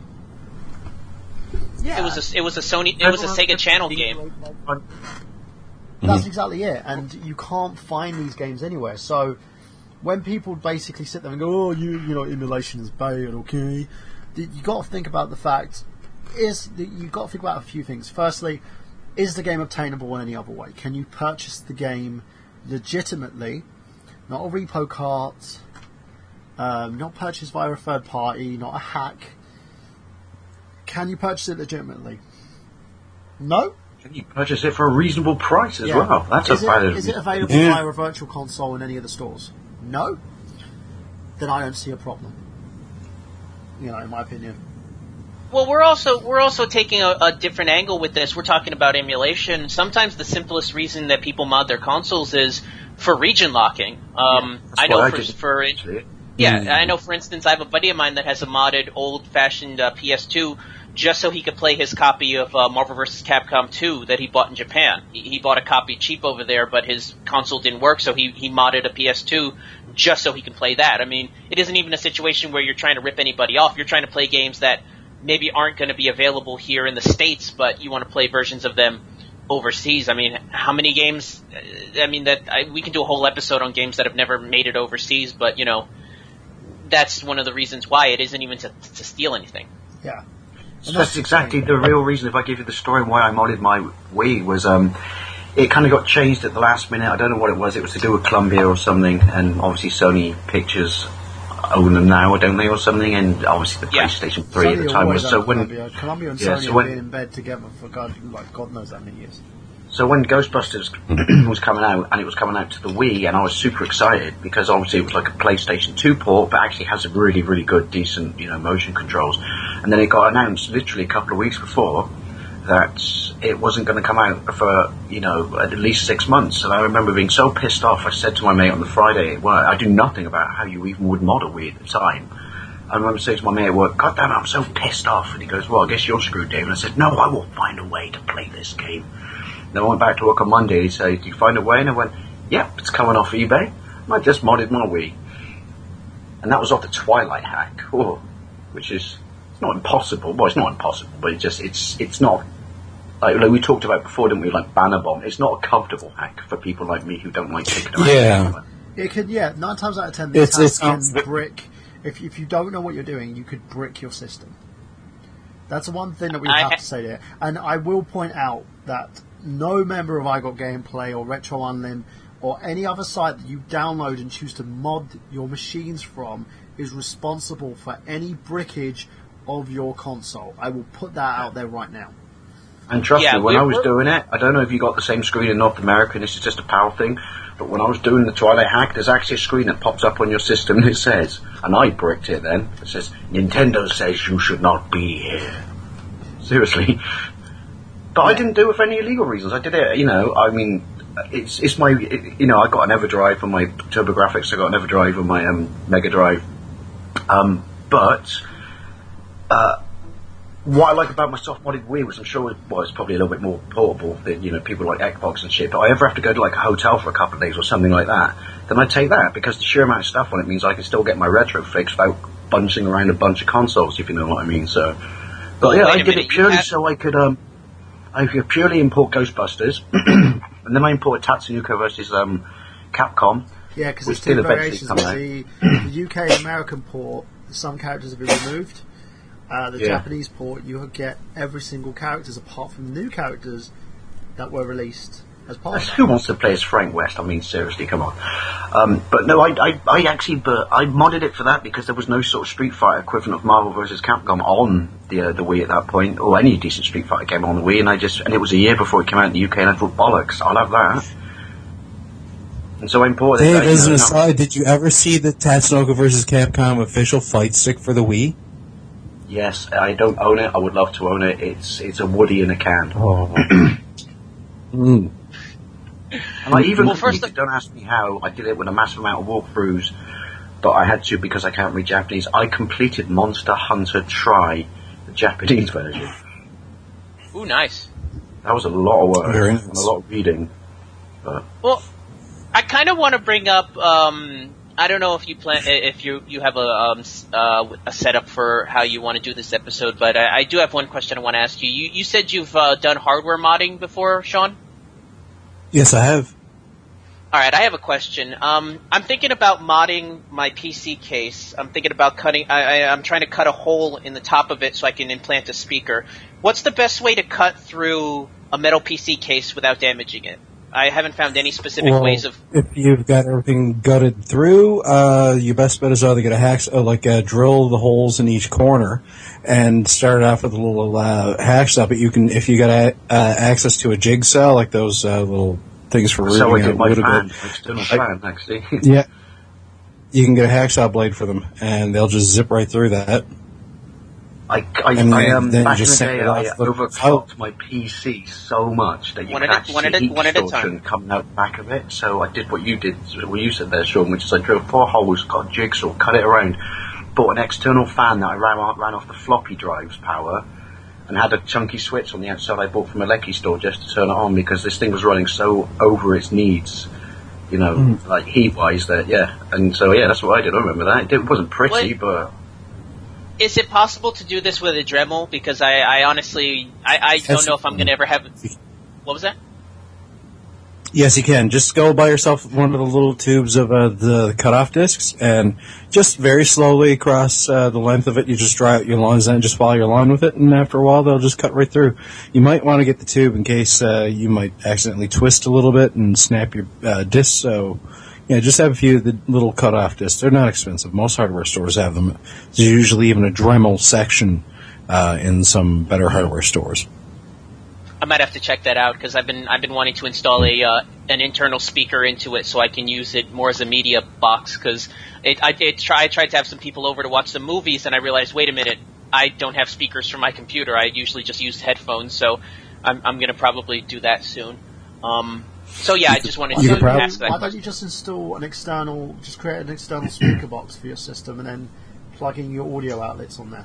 S1: Yeah.
S4: It was a Sega Channel game.
S1: That's exactly it, and you can't find these games anywhere. So when people basically sit there and go, "Oh, you know, emulation is bad," okay, you got to think about the fact you got to think about a few things. Firstly, is the game obtainable in any other way? Can you purchase the game legitimately, not a repo cart, not purchased via a third party, not a hack? Can you purchase it legitimately? No?
S2: Can you purchase it for a reasonable price as well? That's
S1: is
S2: valid.
S1: Is it available via a virtual console in any of the stores? No? Then I don't see a problem. You know, in my opinion.
S4: Well, we're also taking a different angle with this. We're talking about emulation. Sometimes the simplest reason that people mod their consoles is for region locking. I know I know, for instance, I have a buddy of mine that has a modded old-fashioned PS2 just so he could play his copy of Marvel vs. Capcom 2 that he bought in Japan. He bought a copy cheap over there, but his console didn't work, so he modded a PS2 just so he can play that. I mean, it isn't even a situation where you're trying to rip anybody off. You're trying to play games that maybe aren't going to be available here in the States, but you want to play versions of them overseas. I mean, how many games? We can do a whole episode on games that have never made it overseas, but you know, that's one of the reasons why it isn't even to steal anything.
S1: Yeah.
S2: So that's exactly the real reason. If I give you the story why I modded my Wii was, it kind of got changed at the last minute. I don't know what it was. It was to do with Columbia or something, and obviously Sony Pictures own them now, don't they, or something? And obviously the PlayStation 3 at the time was so when
S1: Columbia and Sony have been in bed together for God knows how many years.
S2: So when Ghostbusters was coming out, and it was coming out to the Wii, and I was super excited because obviously it was like a PlayStation 2 port, but actually has a really, really good, decent, motion controls. And then it got announced literally a couple of weeks before that it wasn't going to come out for, at least 6 months. And I remember being so pissed off. I said to my mate on the Friday at work, I do nothing about how you even would mod a Wii at the time. I remember saying to my mate at work, God damn it, I'm so pissed off. And he goes, well, I guess you're screwed, Dave. And I said, no, I will find a way to play this game. Then I went back to work on Monday. He said, "Do you find a way?" And I went, "Yep, it's coming off eBay." And I just modded my Wii, and that was off the Twilight hack, which is it's not impossible. Well, it's not impossible, but it's not like we talked about before, didn't we? Like Banner Bomb. It's not a comfortable hack for people like me who don't like taking around.
S6: Yeah,
S1: it could. Yeah, 9 times out of 10, this hack can brick. If you don't know what you're doing, you could brick your system. That's the one thing that we have to say there. And I will point out that no member of I Got Gameplay or Retro Unlim or any other site that you download and choose to mod your machines from is responsible for any brickage of your console. I will put that out there right now.
S2: And trust me, when I was doing it, I don't know if you got the same screen in North America, and this is just a PAL thing, but when I was doing the Twilight hack, there's actually a screen that pops up on your system and it says, and I bricked it then, it says, Nintendo says you should not be here. Seriously. But I didn't do it for any illegal reasons. I did it, I mean, it's my, I got an EverDrive on my TurboGrafx, I got an EverDrive on my Mega Drive. But what I like about my soft-modded Wii was, I'm sure it's probably a little bit more portable than, people like Xbox and shit, but I ever have to go to like a hotel for a couple of days or something like that, then I take that, because the sheer amount of stuff on it means I can still get my retro fix without bunching around a bunch of consoles, if you know what I mean, so... But yeah, I did it purely so I could purely import Ghostbusters, and then I imported Tatsunoko versus Capcom.
S1: Yeah, because there's two variations. The UK American port, some characters have been removed. The Japanese port, you get every single characters apart from the new characters that were released as part of that.
S2: Who wants to play as Frank West? I mean, seriously, come on. But no, I modded it for that because there was no sort of Street Fighter equivalent of Marvel vs. Capcom on the Wii at that point, or any decent Street Fighter game on the Wii, and it was a year before it came out in the UK, and I thought, bollocks, I'll have that. And so I imported it.
S6: Dave, as an aside, did you ever see the Tatsunoko vs. Capcom official fight stick for the Wii?
S2: Yes, I don't own it. I would love to own it. It's a Woody in a can.
S6: Oh.
S2: And I even don't ask me how. I did it with a massive amount of walkthroughs, but I had to because I can't read Japanese. I completed Monster Hunter Tri, the Japanese version.
S4: Ooh, nice.
S2: That was a lot of work
S6: Very nice.
S2: and a lot of reading. But.
S4: Well, I kind of want to bring up. I don't know if you plan, if you have a setup for how you want to do this episode, but I do have one question I want to ask you. You said you've done hardware modding before, Sean?
S6: Yes, I have.
S4: All right, I have a question. I'm thinking about modding my PC case. I'm thinking about cutting. I'm trying to cut a hole in the top of it so I can implant a speaker. What's the best way to cut through a metal PC case without damaging it? I haven't found any specific ways of.
S6: If you've got everything gutted through, your best bet is either get a hacksaw, drill the holes in each corner, and start off with a little hacksaw. But you can, if you got access to a jigsaw, like those little things for
S2: so
S6: riveting
S2: my
S6: out
S2: external fan, actually.
S6: Yeah, you can get a hacksaw blade for them, and they'll just zip right through that.
S2: Back in the day, I overclocked my PC so much that you could actually see heat distortion coming out the back of it. So I did what you said there, Sean, which is I drilled 4 holes, got a jigsaw, cut it around, bought an external fan that I ran off the floppy drive's power, and had a chunky switch on the outside I bought from a Lecky store just to turn it on because this thing was running so over its needs, like heat-wise that, And so, that's what I did. I remember that. It wasn't pretty, but...
S4: Is it possible to do this with a Dremel? Because I honestly, I don't know if I'm going to ever have... What was that?
S6: Yes, you can. Just go buy yourself one of the little tubes of the cutoff discs, and just very slowly across the length of it, you just dry out your lines and just follow your line with it, and after a while, they'll just cut right through. You might want to get the tube in case you might accidentally twist a little bit and snap your disc, so Yeah, just have a few of the little cut-off discs. They're not expensive. Most hardware stores have them. There's usually even a Dremel section in some better hardware stores.
S4: I might have to check that out because I've been wanting to install an internal speaker into it so I can use it more as a media box. Because I tried to have some people over to watch some movies, and I realized, wait a minute, I don't have speakers for my computer. I usually just use headphones, so I'm going to probably do that soon. So yeah, I just wanted to ask that.
S1: Why don't you just create an external speaker box for your system and then plug in your audio outlets on there?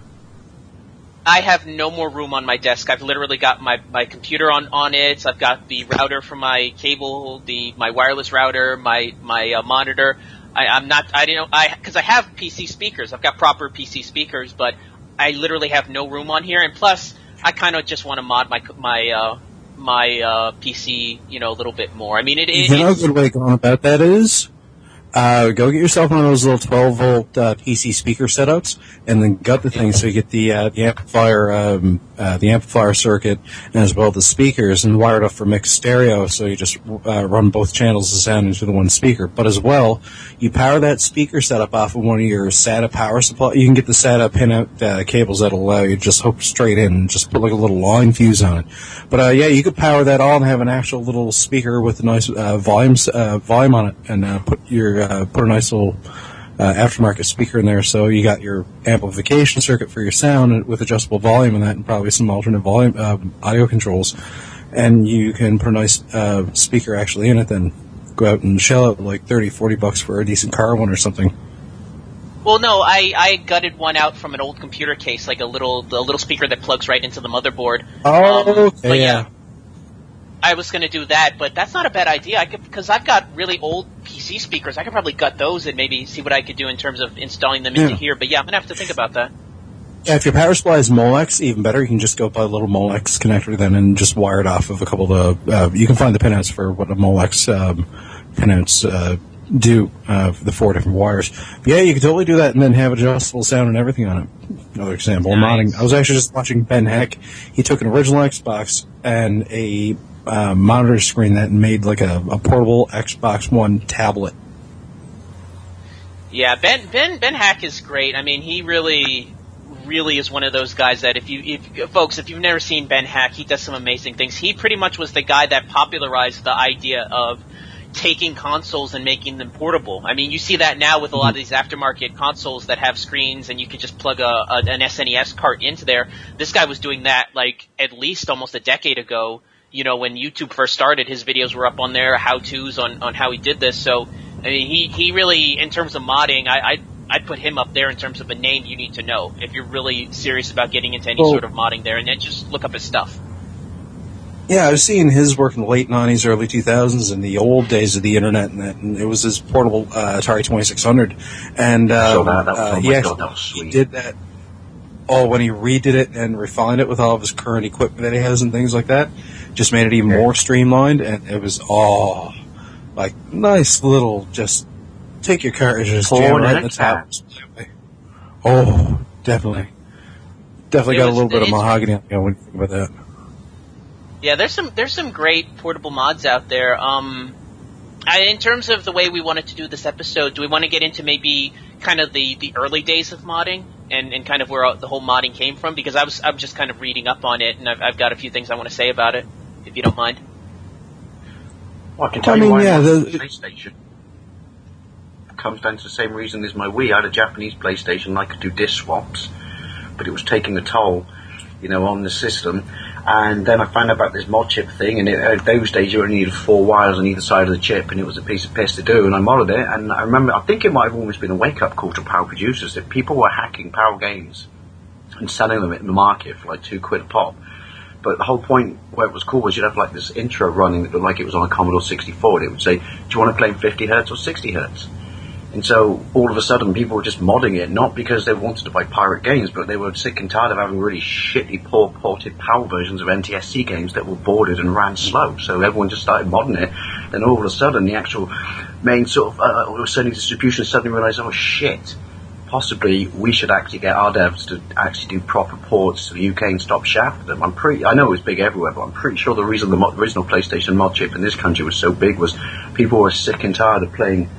S4: I have no more room on my desk. I've literally got my computer on it. I've got the router for my cable, my wireless router, my monitor. Because I have PC speakers. I've got proper PC speakers, but I literally have no room on here. And plus, I kind of just want to mod my PC, a little bit more. I mean, a
S6: good way going about that is go get yourself one of those little 12-volt PC speaker setups, and then gut the thing so you get the amplifier circuit, and as well the speakers, and wire it up for mixed stereo. So you just run both channels of sound into the one speaker. But as well, you power that speaker setup off of one of your SATA power supply. You can get the SATA pin-out cables that'll allow you to just hook straight in and just put like a little line fuse on it. But you could power that on and have an actual little speaker with a nice volume on it, and put a nice little aftermarket speaker in there, so you got your amplification circuit for your sound with adjustable volume in that, and probably some alternate volume audio controls, and you can put a nice speaker actually in it. Then go out and shell out like $30-$40 for a decent car one or something.
S4: Well, no, I gutted one out from an old computer case, like the little speaker that plugs right into the motherboard.
S6: Oh, okay, yeah.
S4: I was going to do that, but that's not a bad idea. Because I've got really old PC speakers. I could probably gut those and maybe see what I could do in terms of installing them into here. But yeah, I'm going to have to think about that.
S6: Yeah, if your power supply is Molex, even better. You can just go buy a little Molex connector then and just wire it off of a couple of you can find the pinouts for what a Molex pinouts do, the 4 different wires. But yeah, you can totally do that and then have adjustable sound and everything on it. Another example,
S4: nice.
S6: Modding. I was actually just watching Ben Heck. He took an original Xbox and a monitor screen that made like a portable Xbox One tablet.
S4: Yeah, Ben Hack is great. I mean, he really is one of those guys that if you've never seen Ben Hack, he does some amazing things. He pretty much was the guy that popularized the idea of taking consoles and making them portable. I mean, you see that now with a lot of these aftermarket consoles that have screens and you can just plug an SNES cart into there. This guy was doing that like at least almost a decade ago. When YouTube first started, his videos were up on there, how-tos on how he did this. So, I mean, he really, in terms of modding, I'd put him up there in terms of a name you need to know if you're really serious about getting into any sort of modding there, and then just look up his stuff.
S6: Yeah, I was seeing his work in the late 90s, early 2000s, in the old days of the internet, and it was his portable Atari 2600. And he did that. Oh, when he redid it and refined it with all of his current equipment that he has and things like that, just made it even more streamlined, and it was like nice little, just take your cartridge and just jam right in the top. Oh, definitely got a little bit of mahogany on when you think about that.
S4: Yeah, there's some great portable mods out there. In terms of the way we wanted to do this episode, do we want to get into maybe kind of the early days of modding and kind of where the whole modding came from? Because I'm just kind of reading up on it, and I've got a few things I want to say about it, if you don't mind.
S2: Well, I can tell you why the PlayStation comes down to the same reason as my Wii. I had a Japanese PlayStation, and I could do disk swaps, but it was taking a toll, on the system. And then I found out about this mod chip thing, and at those days you only needed 4 wires on either side of the chip, and it was a piece of piss to do, and I modded it, and I think it might have almost been a wake-up call to power producers, that people were hacking power games and selling them in the market for like £2 a pop. But the whole point where it was cool was you'd have like this intro running that looked like it was on a Commodore 64, and it would say, do you want to play 50 hertz or 60 hertz? And so all of a sudden people were just modding it, not because they wanted to buy pirate games, but they were sick and tired of having really shitty, poor ported PAL versions of NTSC games that were boarded and ran slow. So everyone just started modding it. Then all of a sudden the actual main sort of Sony distribution suddenly realized, oh shit, possibly we should actually get our devs to actually do proper ports to the UK and stop shafting them. I know it was big everywhere, but I'm pretty sure the reason the original PlayStation mod chip in this country was so big was people were sick and tired of playing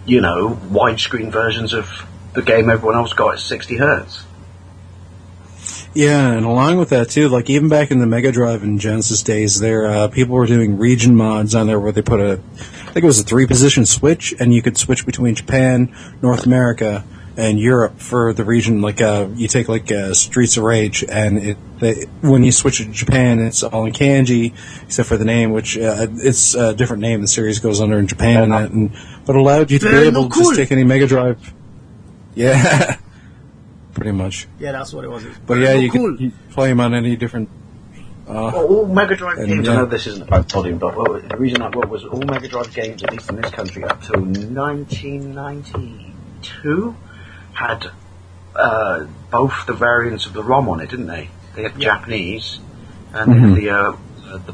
S2: widescreen versions of the game everyone else got at 60 hertz.
S6: Yeah, and along with that too, like even back in the Mega Drive and Genesis days, there people were doing region mods on there where they put I think it was a 3-position switch, and you could switch between Japan, North America, and Europe for the region. Like you take Streets of Rage, and when you switch to Japan, it's all in kanji except for the name, which it's a different name the series goes under in Japan, but allowed you to be able to just take any Mega Drive. Yeah. Pretty much.
S1: Yeah, that's what it was.
S6: But yeah, you can play them on any different.
S2: All Mega Drive games. I know this isn't about Todding, but the reason I was all Mega Drive games, at least in this country, up till 1992, had both the variants of the ROM on it, didn't they? They had Japanese and the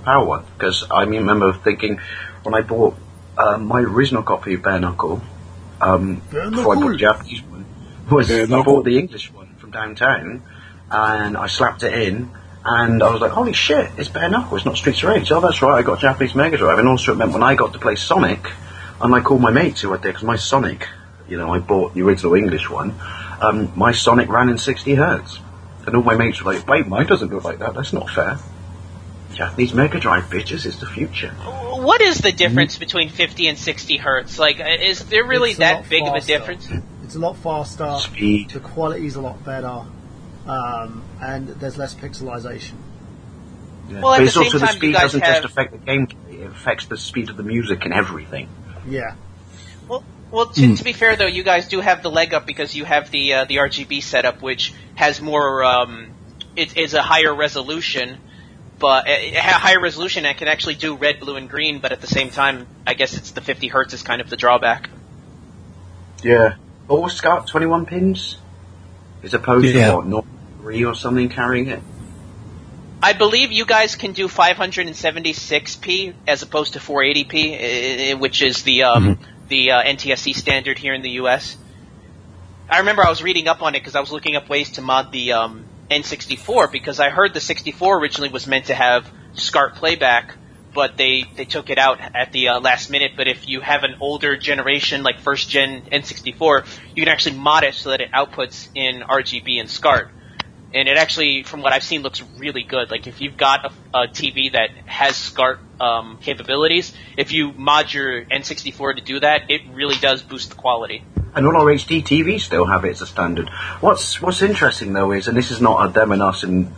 S2: PAL one. Because I remember thinking when I bought my original copy of Bare Knuckle, before I bought the Japanese one. I bought the English one from downtown, and I slapped it in, and I was like, holy shit, it's Bare Knuckle, it's not Streets of Rage. Oh, that's right, I got a Japanese Mega Drive. And also it meant when I got to play Sonic, unlike all my mates who I did, because my Sonic, I bought the original English one, my Sonic ran in 60 hertz. And all my mates were like, wait, mine doesn't look like that, that's not fair. Japanese Mega Drive, bitches, is the future.
S4: What is the difference between 50 and 60 hertz? Like, is there really that big of a difference?
S1: It's a lot faster.
S2: Speed.
S1: The quality's a lot better, and there's less pixelization.
S2: Yeah.
S4: Well,
S2: but it's
S4: the
S2: also
S4: same
S2: the
S4: time,
S2: speed
S4: you guys
S2: doesn't
S4: have...
S2: just affect the gameplay; it affects the speed of the music and everything.
S1: Yeah.
S4: Well, to be fair though, you guys do have the leg up because you have the RGB setup, which has more. It is a higher resolution, but a higher resolution and can actually do red, blue, and green. But at the same time, I guess it's the 50 hertz is kind of the drawback.
S2: Yeah. Or Scarp 21 pins, as opposed to 3 or something carrying it.
S4: I believe you guys can do 576p as opposed to 480p, which is the NTSC standard here in the U.S. I remember I was reading up on it because I was looking up ways to mod the N64 because I heard the 64 originally was meant to have SCART playback, but they took it out at the last minute. But if you have an older generation, like first gen N64, you can actually mod it so that it outputs in RGB and SCART. And it actually, from what I've seen, looks really good. Like if you've got a TV that has SCART capabilities, if you mod your N64 to do that, it really does boost the quality.
S2: And all our HD TVs still have it as a standard. What's interesting though is, and this is not a them and us in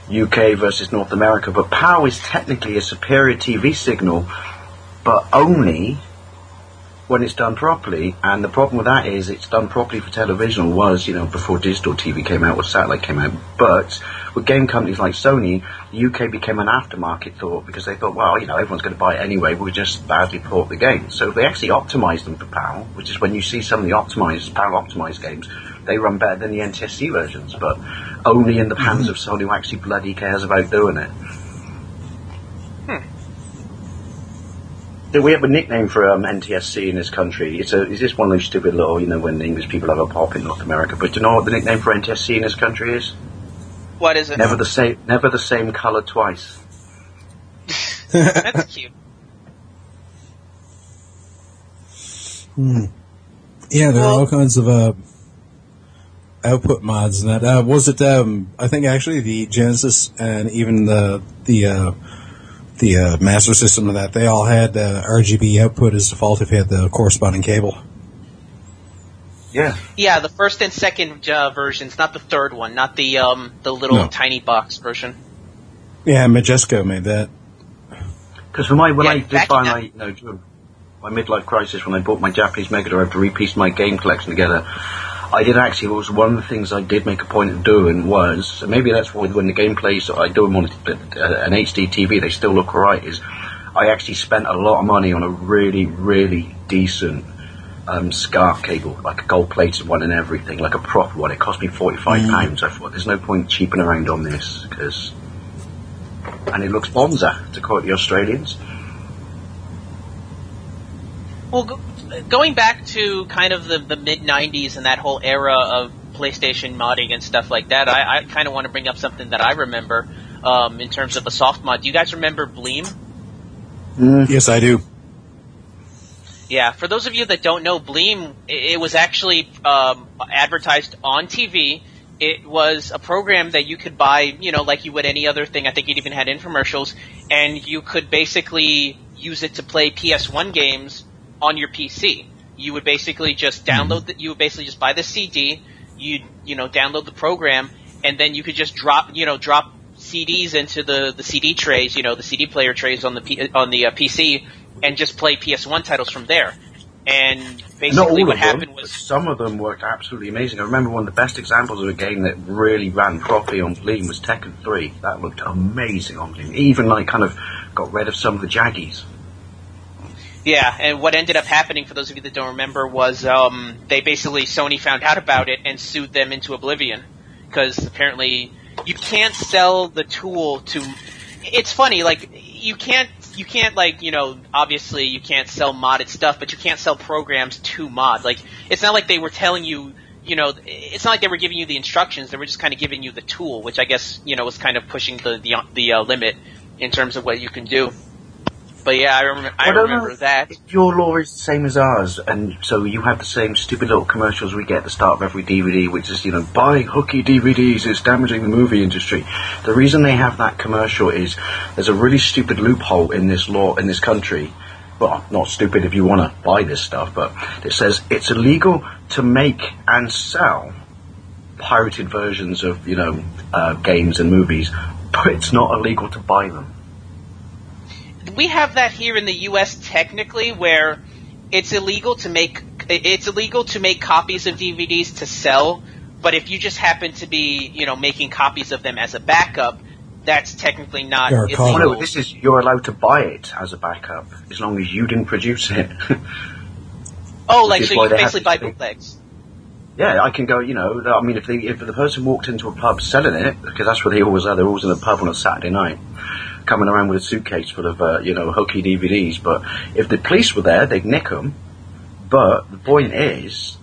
S2: UK versus North America, but PAL is technically a superior TV signal, but only when it's done properly. And the problem with that is it's done properly for television was, before digital TV came out or satellite came out. But with game companies like Sony, the UK became an aftermarket thought because they thought, well, everyone's going to buy it anyway, we'll just badly port the game. So they actually optimized them for PAL, which is when you see some of the PAL optimized games, they run better than the NTSC versions, but only in the hands of someone who actually bloody cares about doing it. We have a nickname for NTSC in this country. It's just one of those stupid little, when English people have a pop in North America. But do you know what the nickname for NTSC in this country is?
S4: What is it?
S2: Never the same colour twice.
S4: That's cute.
S6: Yeah, there are all kinds of output mods and that. Was it? I think actually the Genesis and even the Master System of that, they all had RGB output as default if you had the corresponding cable.
S2: Yeah.
S4: Yeah, the first and second versions, not the third one, not the little tiny box version.
S6: Yeah, Majesco made that.
S2: Because when I did buy my midlife crisis, when I bought my Japanese Mega Drive to repiece my game collection together, I did actually, it was one of the things I did make a point of doing was, so maybe that's why when the gameplays I do them on an HD TV, they still look alright, is I actually spent a lot of money on a really, really decent SCART cable, like a gold-plated one and everything, like a proper one. It cost me £45. I thought, there's no point cheaping around on this, and it looks bonza, to quote the Australians.
S4: Well, going back to kind of the mid-90s and that whole era of PlayStation modding and stuff like that, I kind of want to bring up something that I remember in terms of a soft mod. Do you guys remember Bleem?
S6: Yes, I do.
S4: Yeah, for those of you that don't know, Bleem, it was actually advertised on TV. It was a program that you could buy, like you would any other thing. I think it even had infomercials, and you could basically use it to play PS1 games on your PC. You would basically just download you would basically just buy the CD, you download the program, and then you could just drop CDs into the CD trays, the CD player trays on the PC, and just play PS1 titles from there. And basically what happened was...
S2: Some of them worked absolutely amazing. I remember one of the best examples of a game that really ran properly on Bleem was Tekken 3. That looked amazing on Bleem. Even kind of got rid of some of the jaggies.
S4: Yeah, and what ended up happening, for those of you that don't remember, was Sony found out about it and sued them into oblivion. Because apparently you can't sell the tool to... It's funny, you can't obviously you can't sell modded stuff, but you can't sell programs to mod. It's not like they were telling you, it's not like they were giving you the instructions. They were just kind of giving you the tool, which I guess, was kind of pushing the limit in terms of what you can do. But yeah, I remember that.
S2: Your law is the same as ours, and so you have the same stupid little commercials we get at the start of every DVD, which is, buy hooky DVDs, it's damaging the movie industry. The reason they have that commercial is there's a really stupid loophole in this law, in this country. Well, not stupid if you want to buy this stuff, but it says it's illegal to make and sell pirated versions of, games and movies, but it's not illegal to buy them.
S4: We have that here in the U.S. technically, where it's illegal to make copies of DVDs to sell, but if you just happen to be, making copies of them as a backup, that's technically not illegal.
S2: No, you're allowed to buy it as a backup as long as you didn't produce it.
S4: Oh, so you can basically buy bootlegs.
S2: Yeah, I can go. If the person walked into a pub selling it, because that's where they always are. They're always in a pub on a Saturday night, coming around with a suitcase full of, hooky DVDs. But if the police were there, they'd nick them. But the point is,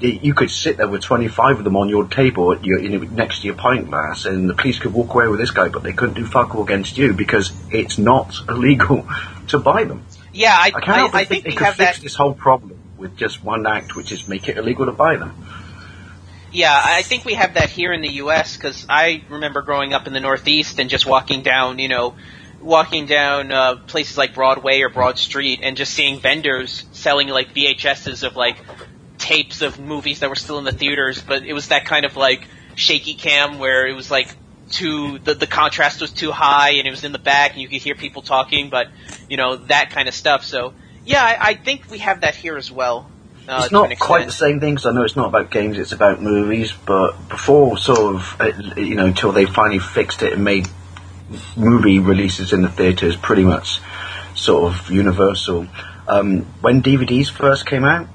S2: you could sit there with 25 of them on your table next to your pint glass, and the police could walk away with this guy, but they couldn't do fuck all against you because it's not illegal to buy them.
S4: Yeah, I think
S2: they could fix this whole problem with just one act, which is make it illegal to buy them.
S4: Yeah, I think we have that here in the U.S. because I remember growing up in the Northeast and just walking down places like Broadway or Broad Street and just seeing vendors selling VHSs of tapes of movies that were still in the theaters, but it was that kind of shaky cam where it was the contrast was too high and it was in the back and you could hear people talking, but that kind of stuff. So yeah, I think we have that here as well.
S2: It's not quite the same thing, because I know it's not about games, it's about movies, but before until they finally fixed it and made movie releases in the theatres pretty much sort of universal. When DVDs first came out,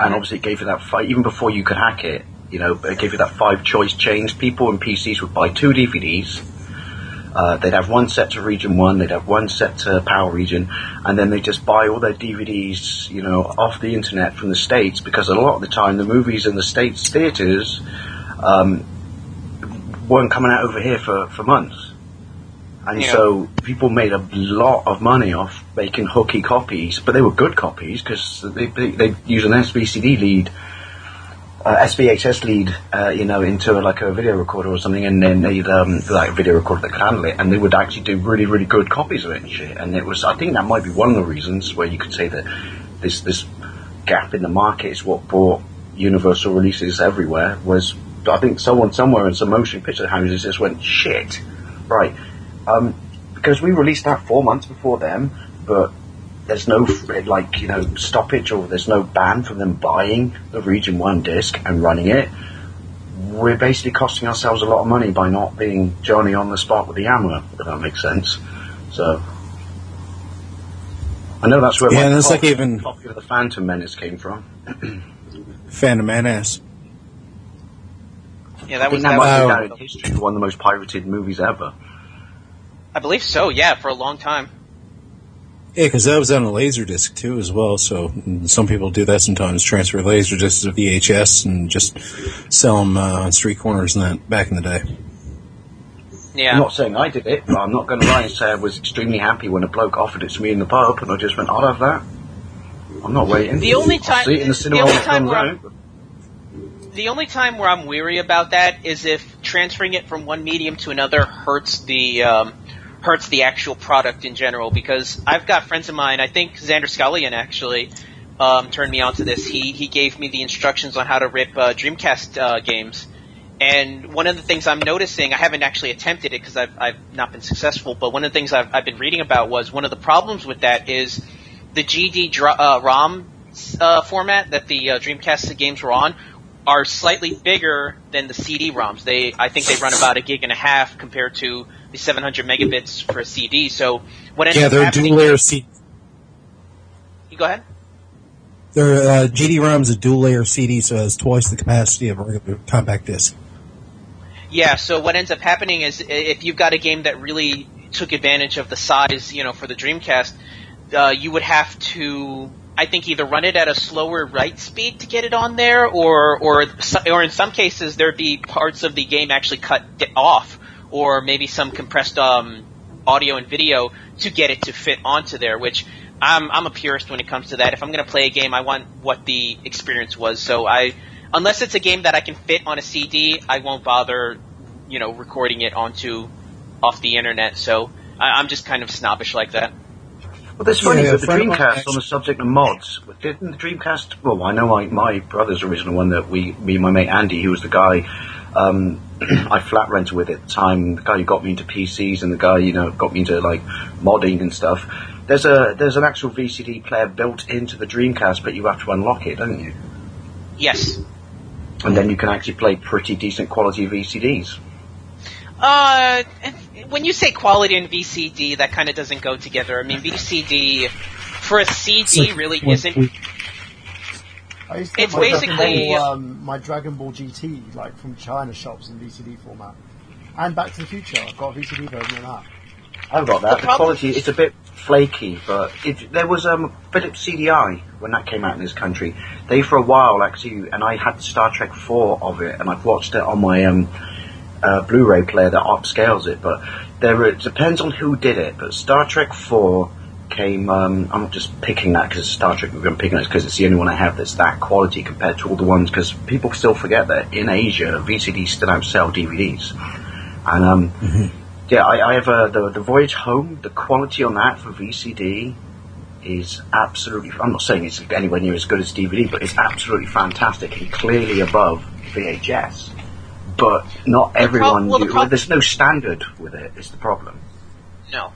S2: and obviously it gave you that even before you could hack it, it gave you that 5-choice change. People in PCs would buy 2 DVDs. They'd have one set to Region 1, they'd have one set to Power Region, and then they'd just buy all their DVDs, off the internet from the States, because a lot of the time the movies in the States theatres weren't coming out over here for months. And so people made a lot of money off making hooky copies, but they were good copies because they use an SVCD lead, SVHS lead, into a video recorder or something, and then they'd a video recorder that could handle it, and they would actually do really, really good copies of it and shit. And I think that might be one of the reasons where you could say that this gap in the market is what brought universal releases everywhere. Was I think someone somewhere in some motion picture houses just went shit, right? Because we released that 4 months before them, but there's no stoppage, or there's no ban from them buying the Region 1 disc and running it. We're basically costing ourselves a lot of money by not being Johnny on the spot with the hammer, if that makes sense. So I know that's where my copy of the Phantom Menace came from.
S6: Phantom Menace.
S4: Yeah, that was
S2: down in history, one of the most pirated movies ever.
S4: I believe so. Yeah, for a long time.
S6: Yeah, because that was on a Laserdisc too as well, so some people do that sometimes, transfer Laserdiscs to VHS and just sell them on street corners and that back in the day.
S4: Yeah.
S2: I'm not saying I did it, but I'm not going to lie and say I was extremely happy when a bloke offered it to me in the pub, and I just went, I'll have that. I'm not waiting.
S4: The only
S2: I'll
S4: time,
S2: see it in the cinema when it comes out.
S4: the only time where I'm weary about that is if transferring it from one medium to another hurts the actual product in general. Because I've got friends of mine. I think Xander Scullion actually turned me on to this. He gave me the instructions on how to rip Dreamcast games. And one of the things I'm noticing, I haven't actually attempted it because I've not been successful, but one of the things I've been reading about was one of the problems with that is the GD-ROM format that the Dreamcast games were on are slightly bigger than the CD-ROMs. I think they run about 1.5 gigs compared to the 700 megabits for a CD. So what ends up
S6: they're
S4: happening...
S6: dual-layer CD.
S4: You go ahead.
S6: Their GD-ROM's a dual-layer CD, so it's twice the capacity of a regular compact disc.
S4: Yeah, so what ends up happening is if you've got a game that really took advantage of the size, for the Dreamcast, you would have to, I think, either run it at a slower write speed to get it on there, or in some cases there'd be parts of the game actually cut off, or maybe some compressed audio and video to get it to fit onto there, which I'm a purist when it comes to that. If I'm going to play a game, I want what the experience was. So unless it's a game that I can fit on a CD, I won't bother, recording it off the internet. So I'm just kind of snobbish like that.
S2: Well, that's funny, but the Dreamcast, on the subject of mods, didn't the Dreamcast... Well, I know my brother's original one that me and my mate Andy, who was the guy I flat rented with at the time, the guy who got me into PCs and the guy, got me into, modding and stuff. There's an actual VCD player built into the Dreamcast, but you have to unlock it, don't you?
S4: Yes.
S2: And then you can actually play pretty decent quality VCDs.
S4: When you say quality and VCD, that kind of doesn't go together. I mean, VCD for a CD really isn't. It's basically
S1: my Dragon Ball GT, from China shops in VCD format, and Back to the Future. I've got a VCD version of that.
S2: I've got that. The quality, it's a bit flaky, but there was Philips CDI when that came out in this country. They for a while actually, and I had Star Trek 4 of it, and I've watched it on my Blu-ray player that upscales it. But it depends on who did it. But Star Trek 4 came. I'm not just picking that because it's Star Trek. I'm picking it because it's the only one I have that's that quality compared to all the ones. Because people still forget that in Asia, VCDs still outsell DVDs, and Yeah, I have the Voyage Home. The quality on that for VCD is absolutely... I'm not saying it's anywhere near as good as DVD, but it's absolutely fantastic and clearly above VHS. But not everyone... there's no standard with it, is the problem.
S4: No.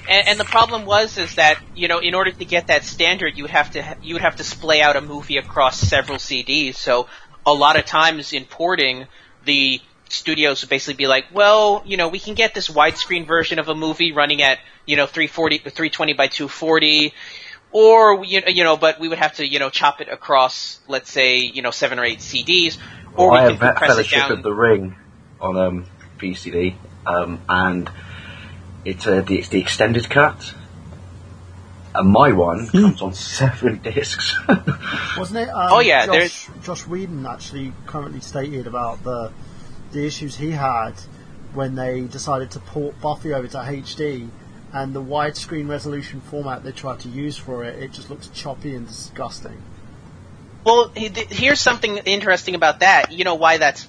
S4: And the problem is that, in order to get that standard, you would have to splay out a movie across several CDs. So a lot of times in porting, the studios would basically be like, well, we can get this widescreen version of a movie running at, 320 by 240, or, but we would have to, chop it across, let's say, 7 or 8 CDs, or
S2: I
S4: we can
S2: have
S4: compress it
S2: Fellowship
S4: down.
S2: of the Ring on VCD, and it's the extended cut. And my one comes on 7 discs.
S1: Wasn't it? Josh Whedon actually currently stated about the issues he had when they decided to port Buffy over to HD, and the widescreen resolution format they tried to use for it just looks choppy and disgusting.
S4: Well, here's something interesting about that. You know why that's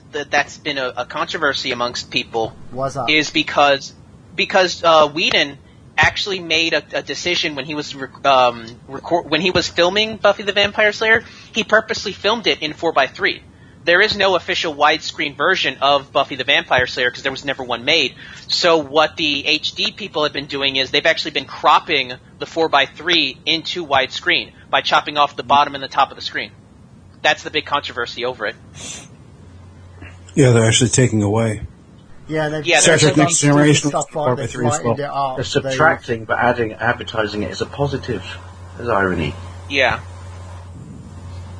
S4: been a controversy amongst people?
S1: Why's that?
S4: Is because Whedon actually made a decision when he was when he was filming Buffy the Vampire Slayer. He purposely filmed it in 4:3. There is no official widescreen version of Buffy the Vampire Slayer because there was never one made. So what the HD people have been doing is they've actually been cropping the 4:3 into widescreen by chopping off the bottom and the top of the screen. That's the big controversy over it.
S6: Yeah, they're actually taking away.
S1: Yeah, they've
S6: Star Trek Next Generation
S1: stuff like they've lightened it up.
S2: They're subtracting, but advertising it as a positive, as irony.
S4: Yeah.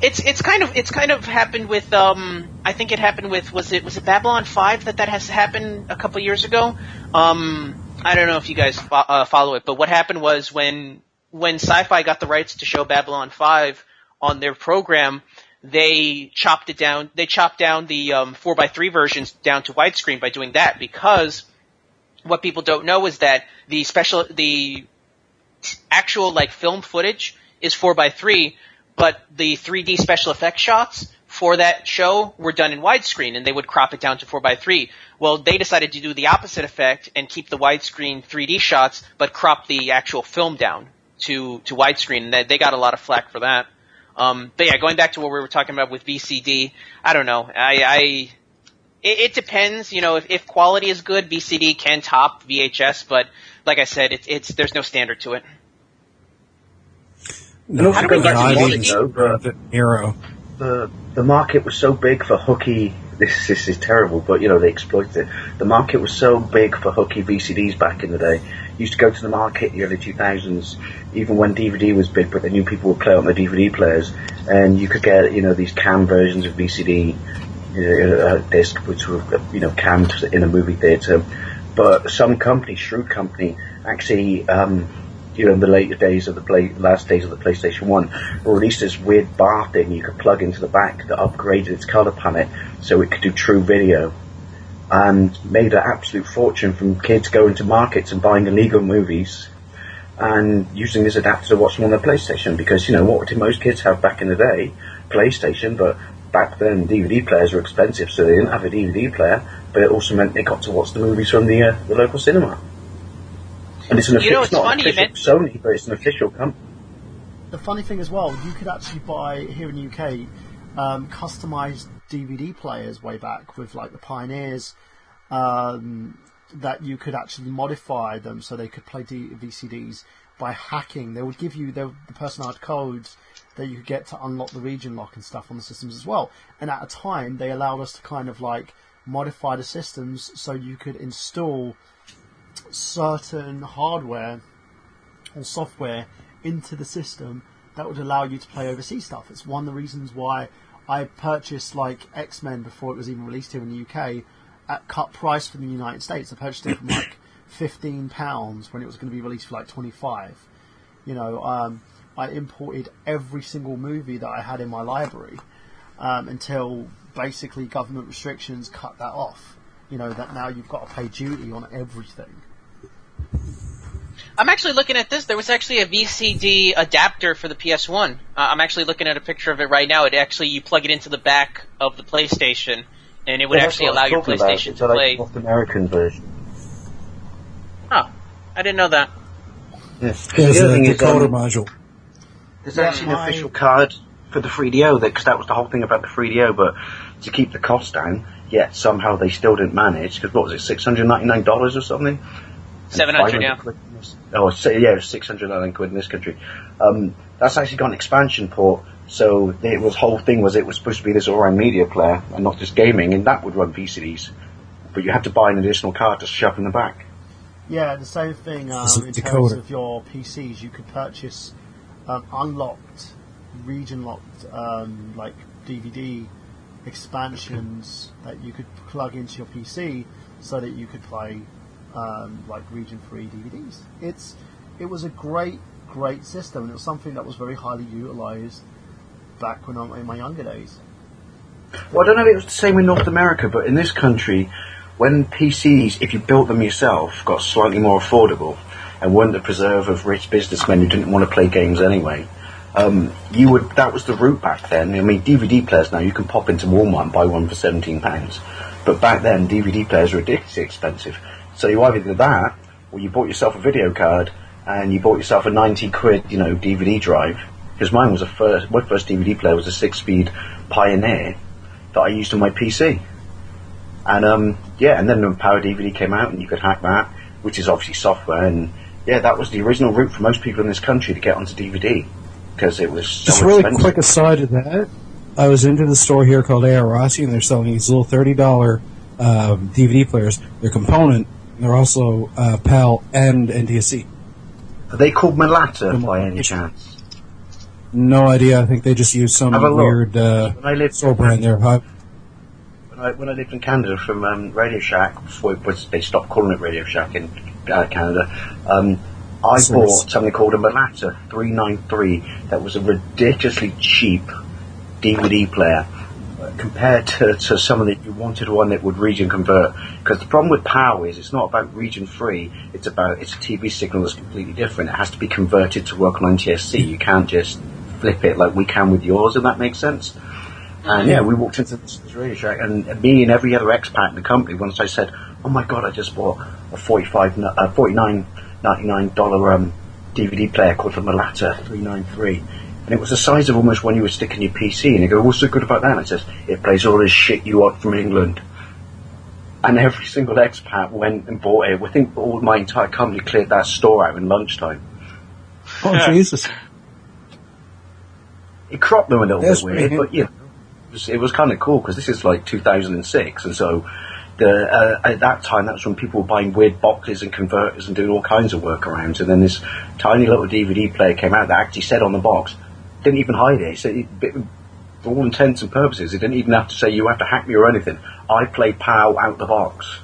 S4: It's kind of happened with I think it happened with was it Babylon 5 that has happened a couple years ago. I don't know if you guys follow it, but what happened was when Sci-Fi got the rights to show Babylon 5 on their program, they chopped it down. They chopped down the 4:3 versions down to widescreen by doing that because what people don't know is that the actual like film footage is 4:3, but the 3D special effects shots for that show were done in widescreen, and they would crop it down to 4:3. Well, they decided to do the opposite effect and keep the widescreen 3D shots, but crop the actual film down to widescreen, and they got a lot of flack for that. But yeah, going back to what we were talking about with VCD, I don't know. It depends. If quality is good, VCD can top VHS, but like I said, there's no standard to it.
S6: No,
S2: How do we get to
S6: the Nero?
S2: The market was so big for hooky. This is terrible, but they exploited it. The market was so big for hooky VCDs back in the day. You used to go to the market in the early 2000s, even when DVD was big, but they knew people would play on the DVD players, and you could get these cam versions of VCD disc, which were cammed in a movie theater. But some company, shrewd company, actually in the later days of last days of the PlayStation 1, released this weird bar thing you could plug into the back that upgraded its color palette so it could do true video, and made an absolute fortune from kids going to markets and buying illegal movies and using this adapter to watch them on their PlayStation. Because what did most kids have back in the day? PlayStation, but back then DVD players were expensive, so they didn't have a DVD player, but it also meant they got to watch the movies from the local cinema. And it's it's not an official Sony, but it's an official company.
S1: The funny thing as well, you could actually buy, here in the UK, customised DVD players way back with like the Pioneers, that you could actually modify them so they could play VCDs by hacking. They would give you the personalised codes that you could get to unlock the region lock and stuff on the systems as well. And at a time, they allowed us to kind of like modify the systems so you could install certain hardware or software into the system that would allow you to play overseas stuff. It's one of the reasons why I purchased like X-Men before it was even released here in the UK at cut price from the United States. I purchased it from like £15 when it was going to be released for like 25. I imported every single movie that I had in my library until basically government restrictions cut that off. That now you've got to pay duty on everything.
S4: I'm actually looking at this. There was actually a VCD adapter for the PS1. I'm actually looking at a picture of it right now. You plug it into the back of the PlayStation, and it would actually allow your PlayStation to play.
S2: North American version.
S4: Oh, I didn't know that.
S2: Yes,
S6: There's a decoder module.
S2: There's actually an official card for the 3DO, because that was the whole thing about the 3DO, but to keep the cost down, yet somehow they still didn't manage, because what was it, $699 or something?
S4: 700, yeah.
S2: Oh, yeah, it was 699 quid in this country. That's actually got an expansion port, so whole thing was it was supposed to be this all-round media player, and not just gaming, and that would run VCDs. But you had to buy an additional card to shove in the back.
S1: Yeah, the same thing in terms of your PCs. You could purchase unlocked, region-locked, like DVD expansions that you could plug into your PC so that you could play like region-free DVDs. It was a great system, and it was something that was very highly utilised back when in my younger days.
S2: Well, I don't know if it was the same in North America, but in this country, when PCs, if you built them yourself, got slightly more affordable and weren't the preserve of rich businessmen who didn't want to play games anyway, that was the route back then. I mean, DVD players now, you can pop into Walmart and buy one for £17. But back then, DVD players were ridiculously expensive. So you either did that, or you bought yourself a video card, and you bought yourself a 90 quid, DVD drive. Because mine was my first DVD player was a 6-speed Pioneer that I used on my PC. And and then the Power DVD came out, and you could hack that, which is obviously software. And that was the original route for most people in this country to get onto DVD, because it was so
S6: Just really
S2: expensive.
S6: quick aside of that, I was into the store here called A.R. Rossi, and they're selling these little $30 DVD players. They're component. They're also PAL and NTSC.
S2: Are they called Malata by any chance?
S6: No idea. I think they just use some weird store brand there.
S2: When I lived in Canada from Radio Shack, before they stopped calling it Radio Shack in Canada, I bought something called a Malata 393 that was a ridiculously cheap DVD player. compared to some of the, you wanted one that would region convert, because the problem with PAL is it's not about region free, it's a TV signal that's completely different. It has to be converted to work on NTSC. You can't just flip it like we can with yours, if that makes sense. And yeah, we walked into this Radio Shack, and me and every other expat in the company, once I said, oh my god, I just bought a $49.99 DVD player called the Malata 393. And it was the size of almost one you would stick in your PC. And you go, what's so good about that? And it says, it plays all this shit you want from England. And every single expat went and bought it. I think all my entire company cleared that store out in lunchtime.
S6: Oh, Jesus.
S2: It cropped them a little bit weird, but you know, it was kind of cool, because this is like 2006, and so at that time, that's when people were buying weird boxes and converters and doing all kinds of workarounds. And then this tiny little DVD player came out that actually said on the box, didn't even hide it. It said, for all intents and purposes, it didn't even have to say you have to hack me or anything. I play POW out the box.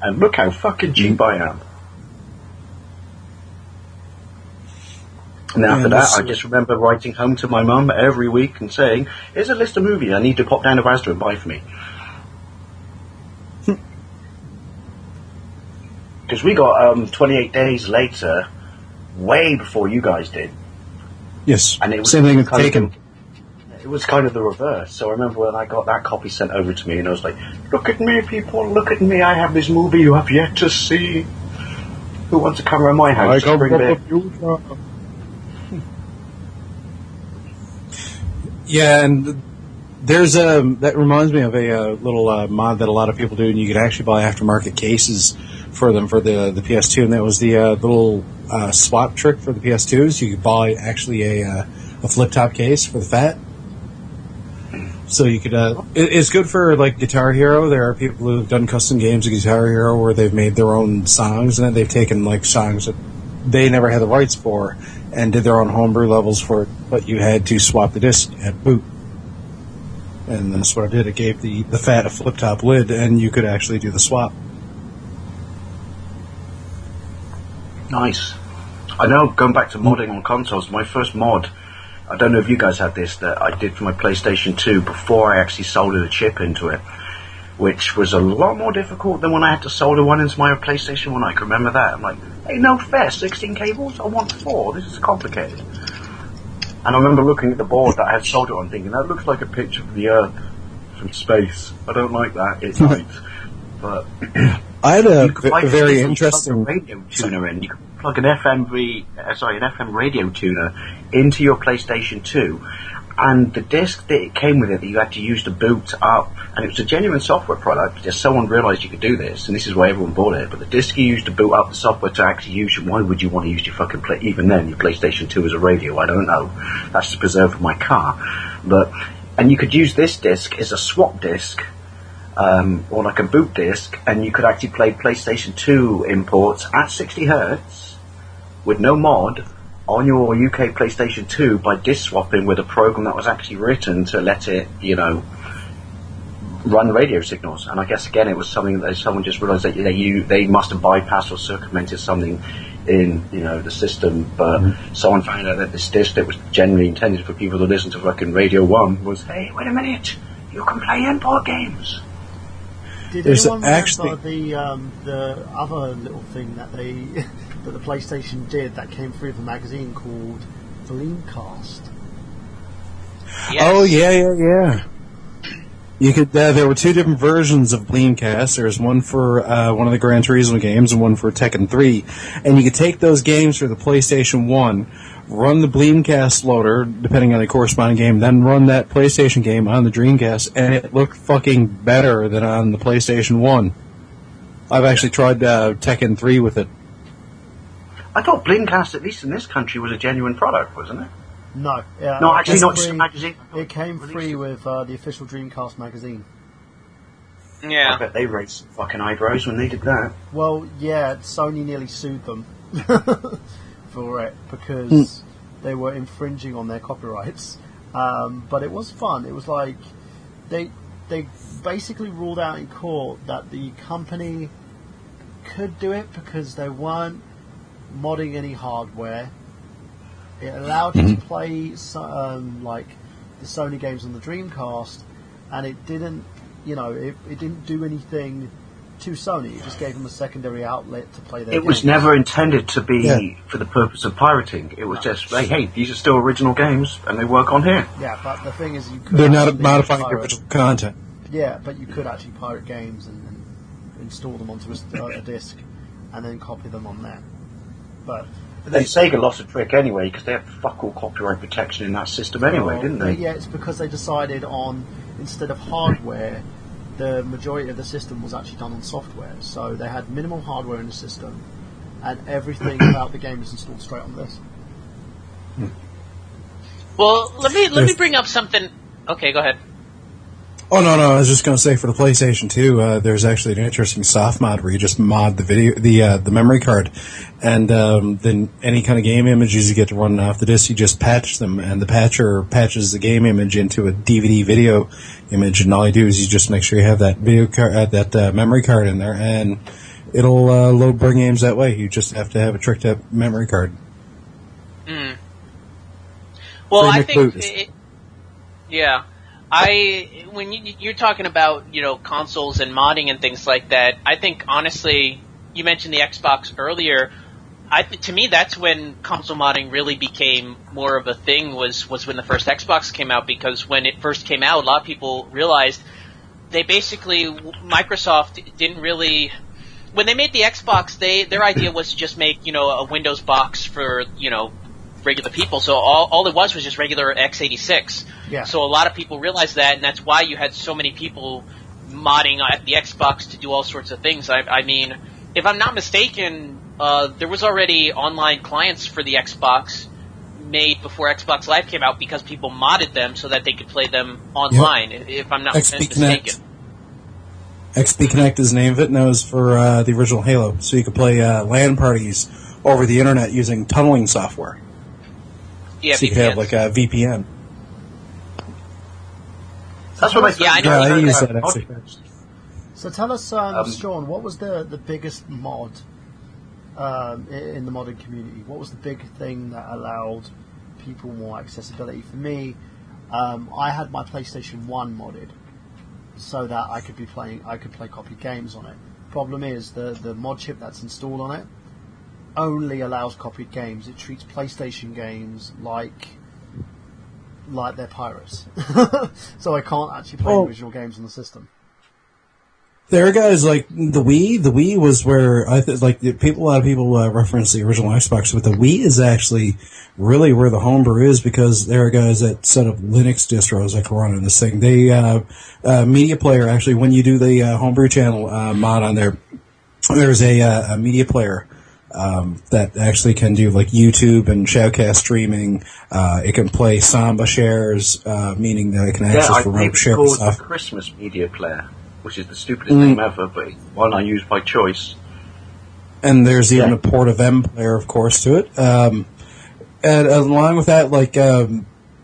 S2: And look how fucking cheap I am. And then after that, I just remember writing home to my mum every week and saying, here's a list of movies I need to pop down to Asda and buy for me. Because we got 28 days later, way before you guys did.
S6: Yes,
S2: and it was
S6: same thing with Taken.
S2: It was kind of the reverse. So I remember when I got that copy sent over to me, and I was like, look at me, people, look at me, I have this movie you have yet to see. Who wants to come around my house?
S6: Yeah, and there's that reminds me of a little mod that a lot of people do, and you could actually buy aftermarket cases for them for the PS2, and that was the little swap trick for the PS2s. You could buy actually a flip top case for the FAT. So you could it's good for like Guitar Hero. There are people who've done custom games of Guitar Hero where they've made their own songs, and then they've taken like songs that they never had the rights for and did their own homebrew levels for it, but you had to swap the disc at boot. And that's what I did. It gave the FAT a flip top lid, and you could actually do the swap.
S2: Nice. I know, going back to modding on consoles, my first mod, I don't know if you guys had this, that I did for my PlayStation 2 before I actually soldered a chip into it, which was a lot more difficult than when I had to solder one into my PlayStation 1. I can remember that. I'm like, hey, no fair, 16 cables? I want 4. This is complicated. And I remember looking at the board that I had soldered on, thinking, that looks like a picture of the Earth from space. I don't like that. It's nice. But
S6: I had a very interesting
S2: radio tuner in. You could plug an FM radio tuner into your PlayStation 2, and the disc that it came with it that you had to use to boot up, and it was a genuine software product. Just someone realised you could do this, and this is why everyone bought it. But the disc you used to boot up the software to actually use it, why would you want to use your fucking even then your PlayStation 2 as a radio? I don't know. That's to preserve for my car, and you could use this disc as a swap disc. Or like a boot disc, and you could actually play PlayStation 2 imports at 60 Hz with no mod on your UK PlayStation 2 by disc swapping with a program that was actually written to let it, run radio signals. And I guess again it was something that someone just realised that they must have bypassed or circumvented something in the system, but someone found out that this disc that was generally intended for people to listen to fucking Radio 1 was, hey, wait a minute, you can play import games.
S1: Did anyone remember the other little thing that that the PlayStation did that came through the magazine called Bleamcast?
S4: Yes.
S6: Oh yeah. You could. There were two different versions of Bleamcast. There's one for one of the Gran Turismo games and one for Tekken 3, and you could take those games for the PlayStation 1. Run the Bleamcast loader, depending on the corresponding game, then run that PlayStation game on the Dreamcast, and it looked fucking better than on the PlayStation 1. I've actually tried Tekken 3 with it.
S2: I thought Bleamcast, at least in this country, was a genuine product, wasn't it?
S1: No.
S2: No, actually not just a magazine.
S1: It came free with the official Dreamcast magazine.
S4: Yeah.
S2: I bet they raised some fucking eyebrows when they did that.
S1: Well, yeah, Sony nearly sued them. For it because they were infringing on their copyrights, but it was fun. It was like they basically ruled out in court that the company could do it because they weren't modding any hardware. It allowed you to play like the Sony games on the Dreamcast, and it didn't, it didn't do anything to Sony. It just gave them a secondary outlet to play their
S2: It
S1: games.
S2: was never intended to be for the purpose of pirating. It was just, hey, these are still original games, and they work on here.
S1: Yeah, but the thing is, you could
S6: They're not
S1: actually
S6: modifying the
S1: pirate-
S6: original content.
S1: Yeah, but you could actually pirate games and install them onto a disc, and then copy them on there. But
S2: Then Sega lost a trick anyway, because they had fuck all copyright protection in that system anyway, didn't they?
S1: Yeah, it's because they decided on, instead of hardware, the majority of the system was actually done on software. So they had minimal hardware in the system, and everything about the game was installed straight on this.
S4: Well, let me bring up something. Okay, go ahead.
S6: Oh no! I was just going to say for the PlayStation 2, there's actually an interesting soft mod where you just mod the memory card, and then any kind of game images you get to run off the disc, you just patch them, and the patcher patches the game image into a DVD video image, and all you do is you just make sure you have that video card, that memory card in there, and it'll load burn games that way. You just have to have a tricked up memory card.
S4: Well,
S6: Free
S4: I think,
S6: McLuhan.
S4: yeah. When you're talking about, consoles and modding and things like that, I think, honestly, you mentioned the Xbox earlier. To me, that's when console modding really became more of a thing, was when the first Xbox came out, because when it first came out, a lot of people realized Microsoft didn't really... When they made the Xbox, their idea was to just make, a Windows box for, regular people. So all it was just regular x86.
S1: Yeah.
S4: So a lot of people realized that, and that's why you had so many people modding at the Xbox to do all sorts of things. I mean, if I'm not mistaken, there was already online clients for the Xbox made before Xbox Live came out, because people modded them so that they could play them online, if I'm not mistaken.
S6: XP Connect is the name of it, and that was for the original Halo. So you could play LAN parties over the internet using tunneling software.
S4: Yeah,
S6: so you could have like a VPN.
S2: That's what
S4: I know.
S6: I use that actually.
S1: So tell us, Sean, what was the biggest mod in the modding community? What was the big thing that allowed people more accessibility? For me, I had my PlayStation 1 modded so that I could play copied games on it. Problem is, the mod chip that's installed on it only allows copied games. It treats PlayStation games like they're pirates. So I can't actually play original games on the system.
S6: There are guys like the Wii. The Wii was where a lot of people reference the original Xbox, but the Wii is actually really where the homebrew is, because there are guys that set up Linux distros that can run on this thing. They Media Player, actually, when you do the homebrew channel mod on there, there's a media player that actually can do like YouTube and shoutcast streaming. It can play Samba shares, meaning that it can access remote share
S2: called
S6: stuff.
S2: the Christmas media player, which is the stupidest name ever, but one I use by choice.
S6: And there's even a Port of M player, of course, to it. And along with that,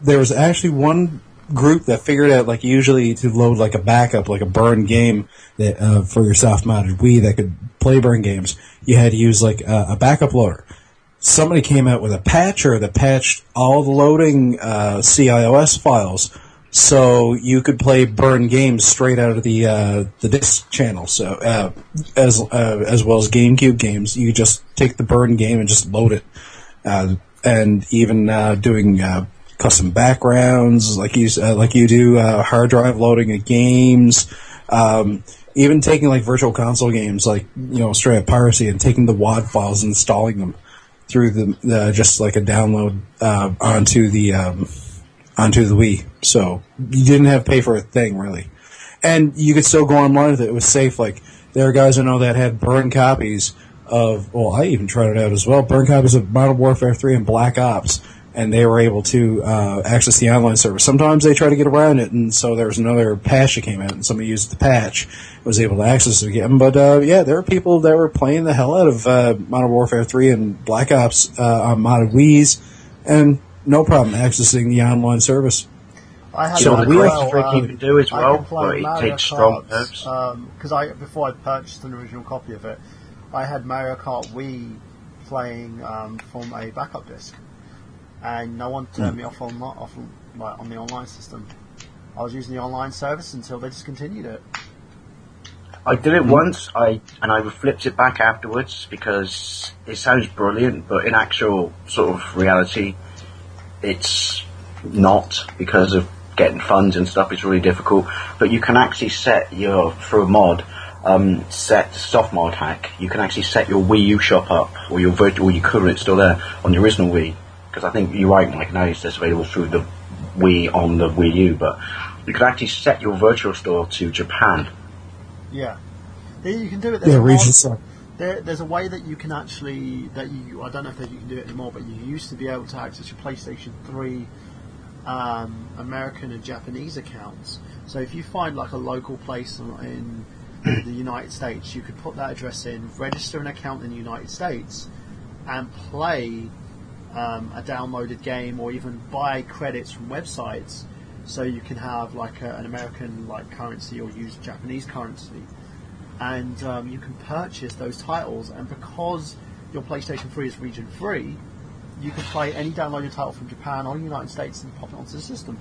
S6: there was actually one group that figured out, like, usually to load like a backup, like a burn game that for your soft-mounted Wii that could play burn games, you had to use like a backup loader. Somebody came out with a patcher that patched all the loading CIOS files, so you could play burn games straight out of the disc channel. So as well as GameCube games, you just take the burn game and just load it, and even doing custom backgrounds like you do, hard drive loading of games. Even taking like virtual console games, like, straight up piracy, and taking the WAD files and installing them through the just like a download onto the Wii. So you didn't have to pay for a thing really, and you could still go online with it. It was safe. Like, there are guys I know that had burn copies of. Well, I even tried it out as well. Burn copies of Modern Warfare 3 and Black Ops. And they were able to access the online service. Sometimes they try to get around it, and so there was another patch that came out, and somebody used the patch, was able to access it again. But there were people that were playing the hell out of Modern Warfare 3 and Black Ops on modded Wii's, and no problem accessing the online service.
S1: I had
S2: So
S1: that
S2: the
S1: as
S2: greatest trick you can do as
S1: I
S2: well,
S1: could play
S2: but it
S1: Mario
S2: takes strong
S1: Kart,
S2: nerves.
S1: because before I purchased an original copy of it, I had Mario Kart Wii playing from a backup disc. And no one turned me off on the online system. I was using the online service until they discontinued it.
S2: I did it once, and I flipped it back afterwards because it sounds brilliant, but in actual sort of reality, it's not, because of getting funds and stuff. It's really difficult. But you can actually set through a mod, set soft mod hack. You can actually set your Wii U shop up, or your virtual, you could, it's still there on the original Wii. Because I think you're right, Mike. Now it's just available through the Wii on the Wii U, but you can actually set your virtual store to Japan.
S1: Yeah, you can do it. There's a way that you can actually I don't know if you can do it anymore, but you used to be able to access your PlayStation 3 American and Japanese accounts. So if you find like a local place in the United States, you could put that address in, register an account in the United States, and play a downloaded game, or even buy credits from websites, so you can have like an American currency or use Japanese currency, and you can purchase those titles. And because your PlayStation 3 is region free, you can play any downloaded title from Japan or the United States and pop it onto the system.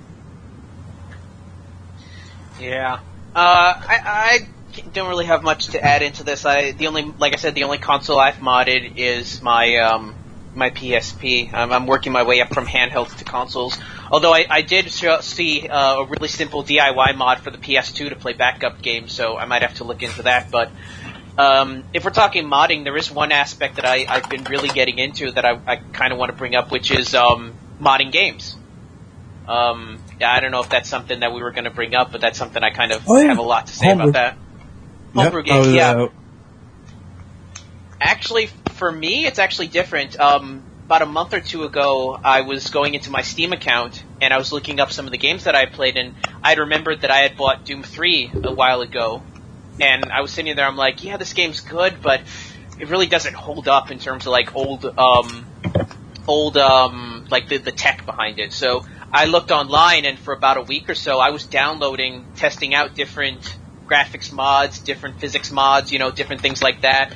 S4: Yeah, I don't really have much to add into this. The only console I've modded is my PSP. I'm working my way up from handhelds to consoles. Although I did see a really simple DIY mod for the PS2 to play backup games, so I might have to look into that. But if we're talking modding, there is one aspect that I've been really getting into that I kind of want to bring up, which is modding games. I don't know if that's something that we were going to bring up, but that's something I kind of have a lot to say about that. Homebrew games, yeah. Actually, for me, it's actually different. About a month or two ago, I was going into my Steam account, and I was looking up some of the games that I played, and I remembered that I had bought Doom 3 a while ago, and I was sitting there, I'm like, yeah, this game's good, but it really doesn't hold up in terms of, old, the tech behind it. So I looked online, and for about a week or so, I was downloading, testing out different graphics mods, different physics mods, different things like that.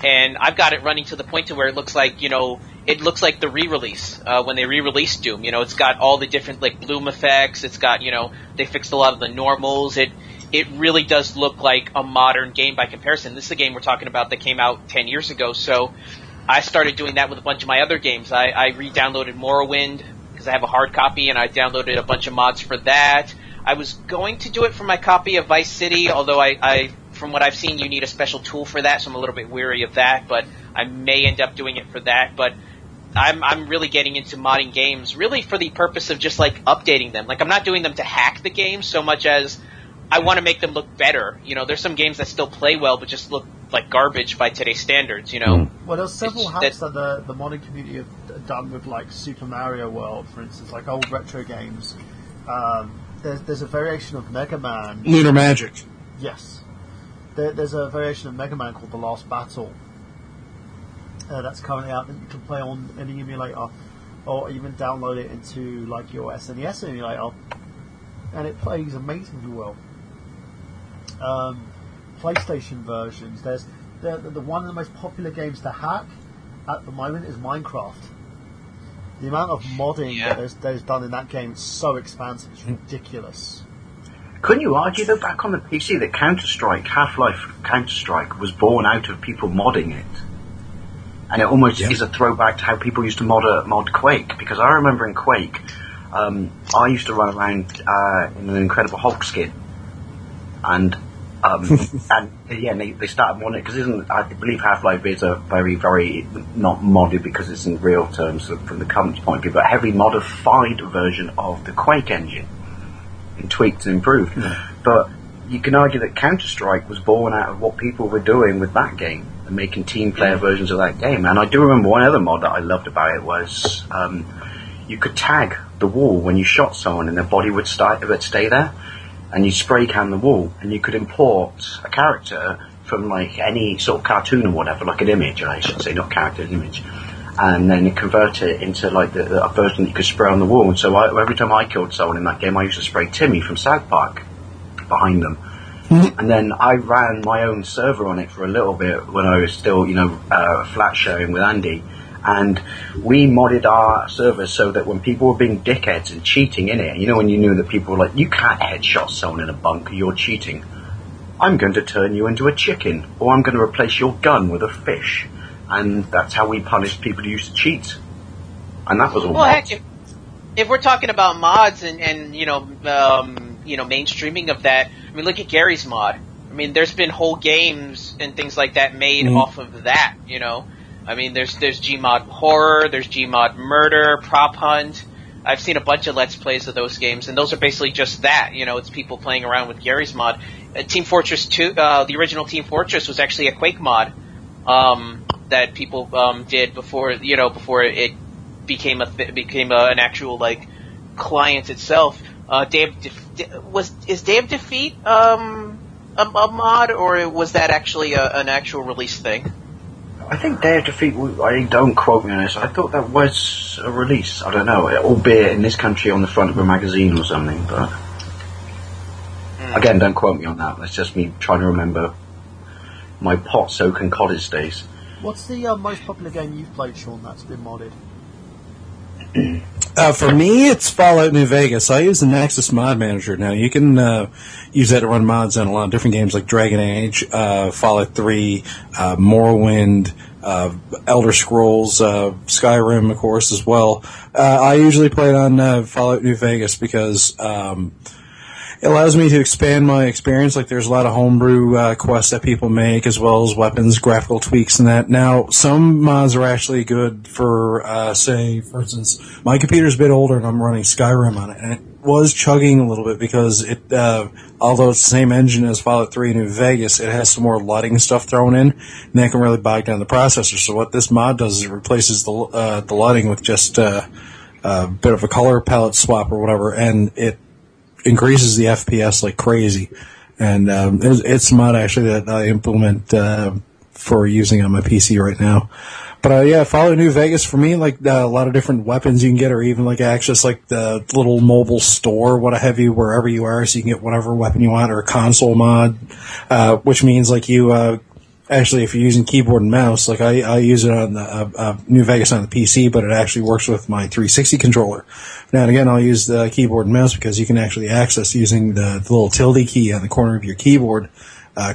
S4: And I've got it running to the point to where it looks like, the re-release, when they re-released Doom. It's got all the different, bloom effects. It's got, they fixed a lot of the normals. It really does look like a modern game by comparison. This is a game we're talking about that came out 10 years ago. So I started doing that with a bunch of my other games. I re-downloaded Morrowind because I have a hard copy, and I downloaded a bunch of mods for that. I was going to do it for my copy of Vice City, although I from what I've seen, you need a special tool for that, so I'm a little bit weary of that, but I may end up doing it for that. But I'm really getting into modding games, really for the purpose of just, updating them. I'm not doing them to hack the game so much as I want to make them look better. There's some games that still play well, but just look like garbage by today's standards, Well,
S1: there's several hacks that the modding community have done with, Super Mario World, for instance, old retro games. There's a variation of Mega Man.
S6: Lunar Magic.
S1: Yes. There's a variation of Mega Man called The Last Battle that's currently out that you can play on any emulator, or even download it into your SNES emulator, and it plays amazingly well. PlayStation versions. There's the one of the most popular games to hack at the moment is Minecraft. The amount of modding that is done in that game is so expansive, it's ridiculous.
S2: Couldn't you argue, though, back on the PC that Counter-Strike, Half-Life Counter-Strike, was born out of people modding it? And it almost is a throwback to how people used to mod Quake, because I remember in Quake, I used to run around in an Incredible Hulk skin, and they started modding it, because I believe Half-Life is a very, very, not modded because it's in real terms from the company's point of view, but a heavily modified version of the Quake engine. And tweaked and improved. But you can argue that Counter-Strike was born out of what people were doing with that game and making team player versions of that game. And I do remember one other mod that I loved about it was you could tag the wall when you shot someone and their body would stay there, and you spray can the wall, and you could import a character from any sort of cartoon or whatever, an image, I should say, not character, an image, and then convert it into a version that you could spray on the wall. And so every time I killed someone in that game, I used to spray Timmy from South Park behind them. And then I ran my own server on it for a little bit when I was still, flat sharing with Andy. And we modded our servers so that when people were being dickheads and cheating in it, when you knew that people were like, you can't headshot someone in a bunker, you're cheating. I'm going to turn you into a chicken, or I'm going to replace your gun with a fish. And that's how we punished people who used to cheat. And that was all.
S4: Well, heck, if we're talking about mods and mainstreaming of that, I mean, look at Gary's mod. I mean, there's been whole games and things like that made off of that, I mean, there's Gmod Horror, there's Gmod Murder, Prop Hunt. I've seen a bunch of Let's Plays of those games, and those are basically just that. It's people playing around with Gary's mod. Team Fortress 2, the original Team Fortress was actually a Quake mod that people did before it became an actual client itself. Is Day of Defeat a mod, or was that actually an actual release thing?
S2: I think Day of Defeat, don't quote me on this, I thought that was a release. I don't know, albeit in this country on the front of a magazine or something, but... Again, don't quote me on that. That's just me trying to remember my pot-soaking college days.
S1: What's the most popular game you've played, Sean, that's been modded?
S6: For me, it's Fallout New Vegas. I use the Nexus Mod Manager now. You can use that to run mods on a lot of different games like Dragon Age, Fallout 3, Morrowind, Elder Scrolls, Skyrim, of course, as well. I usually play it on Fallout New Vegas because it allows me to expand my experience. Like, there's a lot of homebrew quests that people make, as well as weapons, graphical tweaks, and that. Now, some mods are actually good for, say, for instance, my computer's a bit older and I'm running Skyrim on it, and it was chugging a little bit because it, although it's the same engine as Fallout 3 New Vegas, it has some more lighting stuff thrown in, and that can really bog down the processor. So what this mod does is it replaces the lighting with just a bit of a color palette swap or whatever, and it increases the FPS like crazy. And it's a mod actually that I implement for using on my PC right now. But yeah, Fallout New Vegas for me, like a lot of different weapons you can get, or even like access like the little mobile store, what have you, wherever you are, so you can get whatever weapon you want, or a console mod, which means like you actually, if you're using keyboard and mouse, like I use it on the New Vegas on the PC, but it actually works with my 360 controller. Now and again, I'll use the keyboard and mouse because you can actually access using the little tilde key on the corner of your keyboard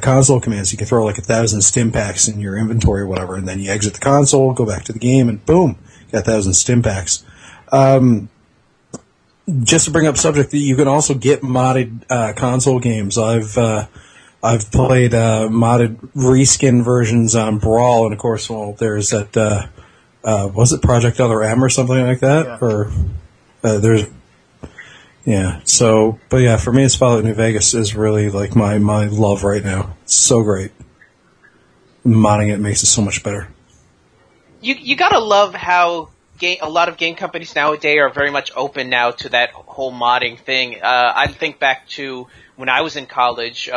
S6: console commands. You can throw like 1,000 stim packs in your inventory or whatever, and then you exit the console, go back to the game, and boom, got 1,000 stim packs. Just to bring up subject, you can also get modded console games. I've played modded reskin versions on Brawl, and of course, well, there's that, was it Project Other M or something like that?
S1: Yeah.
S6: Or yeah, so, but yeah, for me, it's Fallout New Vegas is really like my love right now. It's so great. Modding it makes it so much better.
S4: You gotta love how a lot of game companies nowadays are very much open now to that whole modding thing. I think back to when I was in college,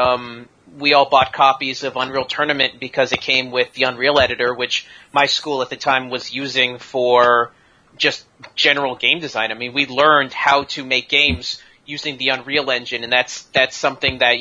S4: we all bought copies of Unreal Tournament because it came with the Unreal Editor, which my school at the time was using for just general game design. I mean, we learned how to make games using the Unreal Engine, and that's something that,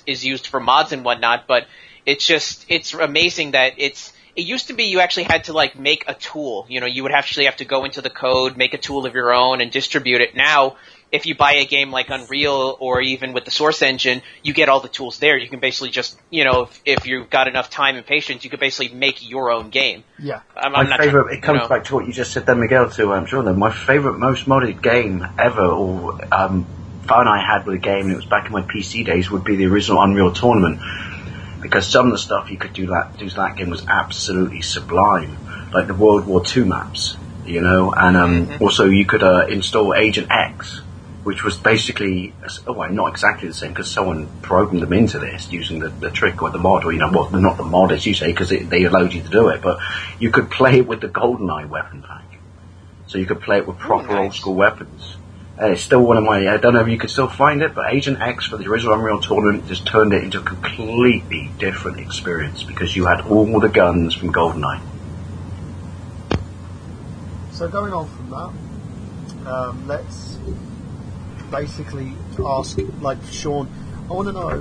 S4: is used for mods and whatnot, but it's amazing that it used to be you actually had to make a tool. You would actually have to go into the code, make a tool of your own, and distribute it. Now, if you buy a game like Unreal or even with the Source Engine, you get all the tools there. You can basically just, if you've got enough time and patience, you could basically make your own game.
S1: Yeah.
S2: My favorite, it comes back to what you just said there, Miguel, to Jordan. My favorite, most modded game ever, or fun I had with a game, and it was back in my PC days, would be the original Unreal Tournament. Because some of the stuff you could do to that game was absolutely sublime. Like the World War II maps, and also you could install Agent X, which was basically, not exactly the same, because someone programmed them into this using the trick or the mod, or, well, not the mod, as you say, because they allowed you to do it, but you could play it with the GoldenEye weapon pack. So you could play it with proper old school weapons. It's still one of my, I don't know if you could still find it, but Agent X for the original Unreal Tournament just turned it into a completely different experience, because you had all the guns from GoldenEye.
S1: So going on from that, let's basically ask, Sean, I want to know,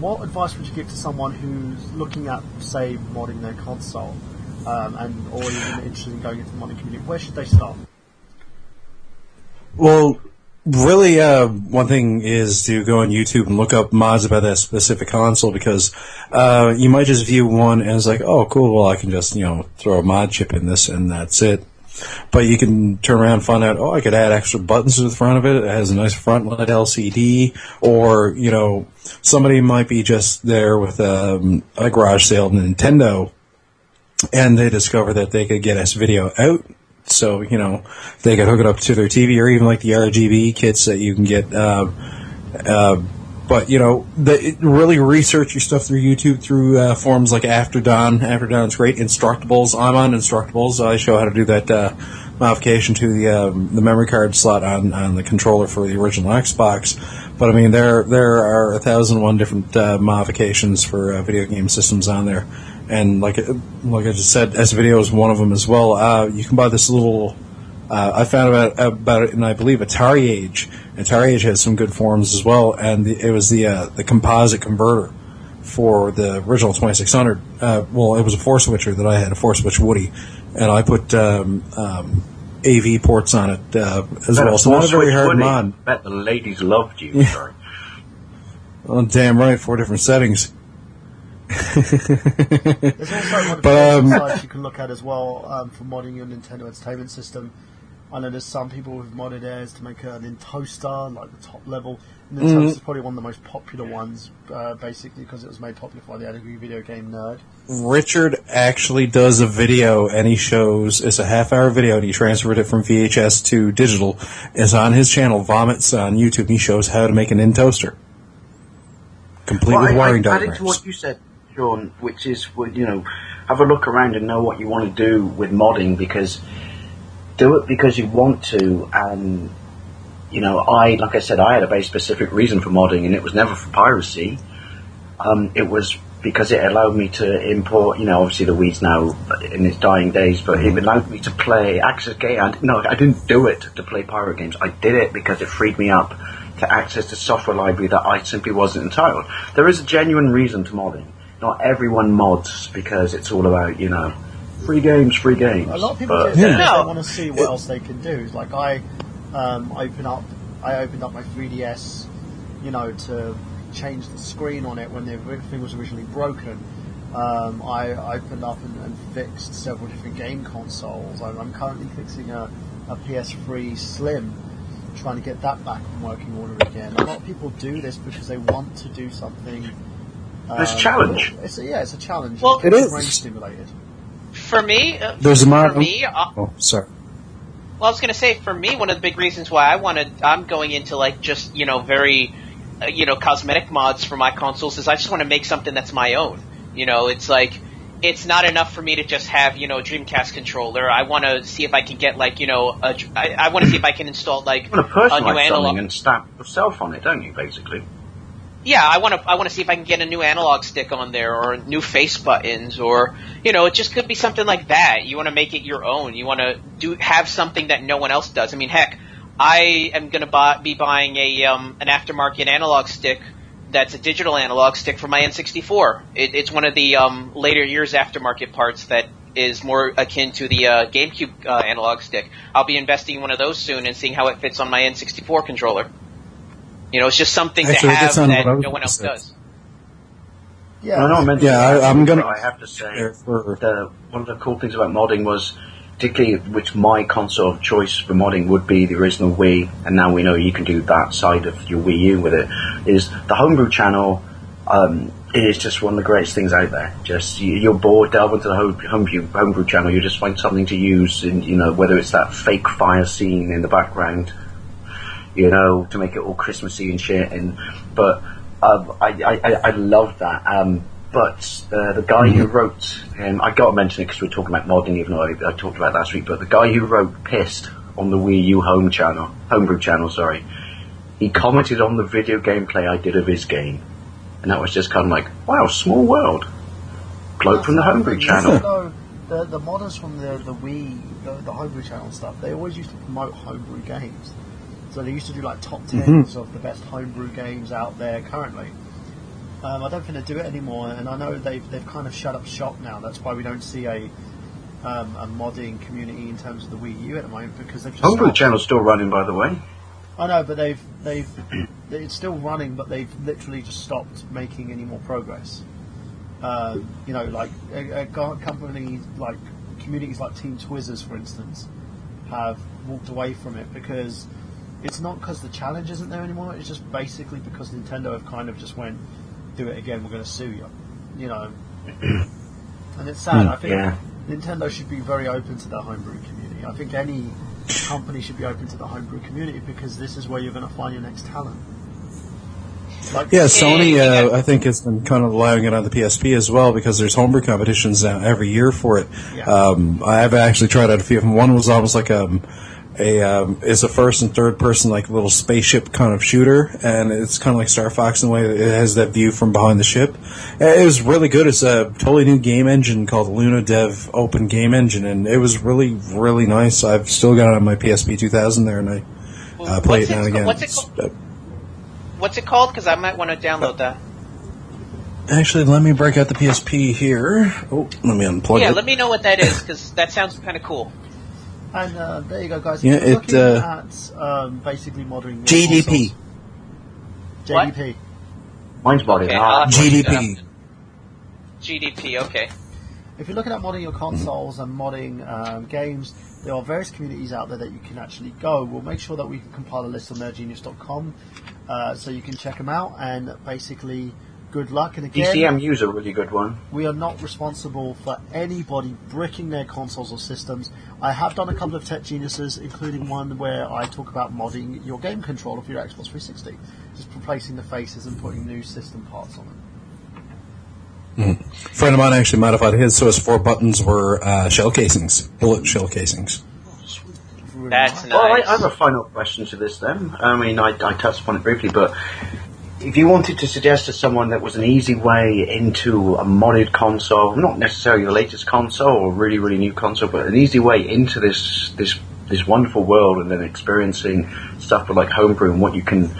S1: what advice would you give to someone who's looking at, say, modding their console? and or even interested in going into the modding community, where should they start?
S6: Well, really, one thing is to go on YouTube and look up mods about that specific console, because you might just view one and it's like, oh, cool, well, I can just, throw a mod chip in this and that's it. But you can turn around and find out, oh, I could add extra buttons to the front of it. It has a nice front lit LCD. Or, somebody might be just there with a garage sale of Nintendo, and they discover that they could get S-Video out. So, they could hook it up to their TV, or even like the RGB kits that you can get. But, really research your stuff through YouTube, through forums like After Dawn. After Dawn's great. Instructables. I'm on Instructables. I show how to do that modification to the memory card slot on the controller for the original Xbox. But, I mean, there are 1,001 different modifications for video game systems on there. And like I just said, S-Video is one of them as well. You can buy this little... I found about it in, I believe, Atari Age. Atari Age has some good forums as well, and it was the composite converter for the original 2600. Well, it was a 4-switcher that I had, a 4-switch Woody, and I put AV ports on it as well. So not a very hard mod.
S2: I bet the ladies loved you. Sorry.
S6: Well, damn right, 4 different settings.
S1: There's also modification sites you can look at as well for modding your Nintendo Entertainment System. I know there's some people who've modded theirs to make a Nintoaster, like the top level. Nintoaster is probably one of the most popular ones, basically because it was made popular by the Angry Video Game Nerd.
S6: Richard actually does a video, and he shows, it's a half-hour video, and he transferred it from VHS to digital. It's on his channel, Vomits, on YouTube, and he shows how to make a Nintoaster. Complete with wiring diagrams.
S2: Adding to what you said, Sean, which is, have a look around and know what you want to do with modding, because do it because you want to, and like I said, I had a very specific reason for modding, and it was never for piracy. It was because it allowed me to import, obviously the Wii's now in its dying days, but it allowed me to play access games. No, I didn't do it to play pirate games. I did it because it freed me up to access the software library that I simply wasn't entitled. There is a genuine reason to modding. Not everyone mods because it's all about, free games.
S1: A lot of people do. They want to see what else they can do. Like I opened up my 3DS, to change the screen on it when the thing was originally broken. I opened up and fixed several different game consoles. I'm currently fixing a PS3 Slim, trying to get that back in working order again. A lot of people do this because they want to do something.
S2: It's a challenge.
S1: It's a challenge.
S4: Well,
S1: it is brain stimulated.
S4: For me,
S6: there's a mod. Sorry.
S4: Well, I was going to say, for me, one of the big reasons why I'm going into just very, cosmetic mods for my consoles is I just want to make something that's my own. It's like, it's not enough for me to just have, a Dreamcast controller. I want to see if I can get I want to see if I can install
S2: you want to personalize something and stamp yourself on it, don't you, basically?
S4: Yeah, I want to see if I can get a new analog stick on there, or new face buttons, or it just could be something like that. You want to make it your own. You want to have something that no one else does. I mean, heck, I am going to be buying an aftermarket analog stick that's a digital analog stick for my N64. It's one of the later years aftermarket parts that is more akin to the GameCube analog stick. I'll be investing in one of those soon and seeing how it fits on my N64 controller. It's just something to have that no one else does.
S1: Yeah,
S6: I'm gonna.
S2: I have to say, one of the cool things about modding was, particularly which my console of choice for modding would be the original Wii, and now we know you can do that side of your Wii U with it. Is the homebrew channel? It is just one of the greatest things out there. Just you're bored, delve into the homebrew channel. You just find something to use, and whether it's that fake fire scene in the background. To make it all Christmassy and shit. But I love that. But the guy who wrote, I got to mention it because we were talking about modding, even though I talked about it last week. But the guy who wrote "Pissed" on the Wii U homebrew channel, he commented on the video gameplay I did of his game, and that was just kind of like, wow, small world. Bloke from the homebrew channel.
S1: The modders from the Wii, the homebrew channel stuff, they always used to promote homebrew games. So they used to do top 10s of the best homebrew games out there currently. I don't think they do it anymore, and I know they've kind of shut up shop now. That's why we don't see a a modding community in terms of the Wii U at the moment because they've just
S2: Homebrew
S1: stopped.
S2: channel's still running, by the way.
S1: I know, but it's still running, but they've literally just stopped making any more progress. Like a company like communities like Team Twizzlers, for instance, have walked away from it because it's not because the challenge isn't there anymore. It's just basically because Nintendo have kind of just went, do it again, we're going to sue you, And it's sad. I think Nintendo should be very open to the homebrew community. I think any company should be open to the homebrew community because this is where you're going to find your next talent.
S6: Sony, I think, has been kind of allowing it on the PSP as well because there's homebrew competitions now every year for it.
S1: Yeah.
S6: I've actually tried out a few of them. One was almost like it's a first and third person like little spaceship kind of shooter, and it's kind of like Star Fox in the way that it has that view from behind the ship. It was really good. It's a totally new game engine called Luna Dev Open Game Engine, and it was really, really nice. I've still got it on my PSP 2000 there, and I play it now and again.
S4: What's it called? Because I might want to download that.
S6: Actually, let me break out the PSP here. Oh, let me unplug it.
S4: Yeah, let me know what that is, because that sounds kind of cool.
S1: And there you go, guys.
S6: Yeah,
S1: You're looking at basically modding your
S6: GDP.
S1: consoles. GDP.
S2: Mine's body.
S4: Okay,
S6: GDP.
S4: GDP, okay.
S1: If you're looking at modding your consoles and modding games, there are various communities out there that you can actually go. We'll make sure that we can compile a list on nerdgenius.com so you can check them out. And basically, good luck. And again,
S2: DCMU's a really good one.
S1: we are not responsible for anybody bricking their consoles or systems. I have done a couple of tech geniuses, including one where I talk about modding your game controller for your Xbox 360, just replacing the faces and putting new system parts on it.
S6: A friend of mine actually modified his so his 4 buttons were shell casings, bullet shell casings.
S4: That's nice.
S2: Well, I have a final question to this then. I mean, I touched upon it briefly, but if you wanted to suggest to someone that was an easy way into a modded console, not necessarily the latest console or really, really new console, but an easy way into this wonderful world and then experiencing stuff like homebrew and what you can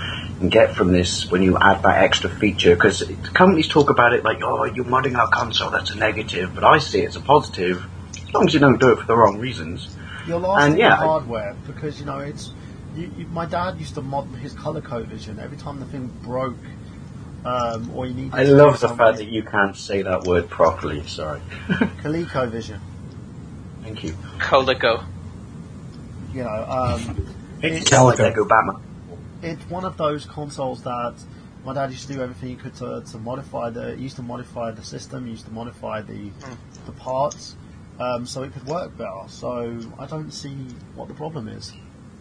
S2: get from this when you add that extra feature, because companies talk about it like, oh, you're modding our console, that's a negative, but I see it as a positive, as long as you don't do it for the wrong reasons.
S1: You're lost in the hardware because it's. My dad used to mod his ColecoVision every time the thing broke, or you needed.
S2: I love the fact that you can't say that word properly. Sorry.
S1: ColecoVision.
S2: Thank you.
S4: Coleco.
S2: It's like Lego Batman.
S1: It's one of those consoles that my dad used to do everything he could to modify he used to modify the system, he used to modify the parts, so it could work better. So I don't see what the problem is.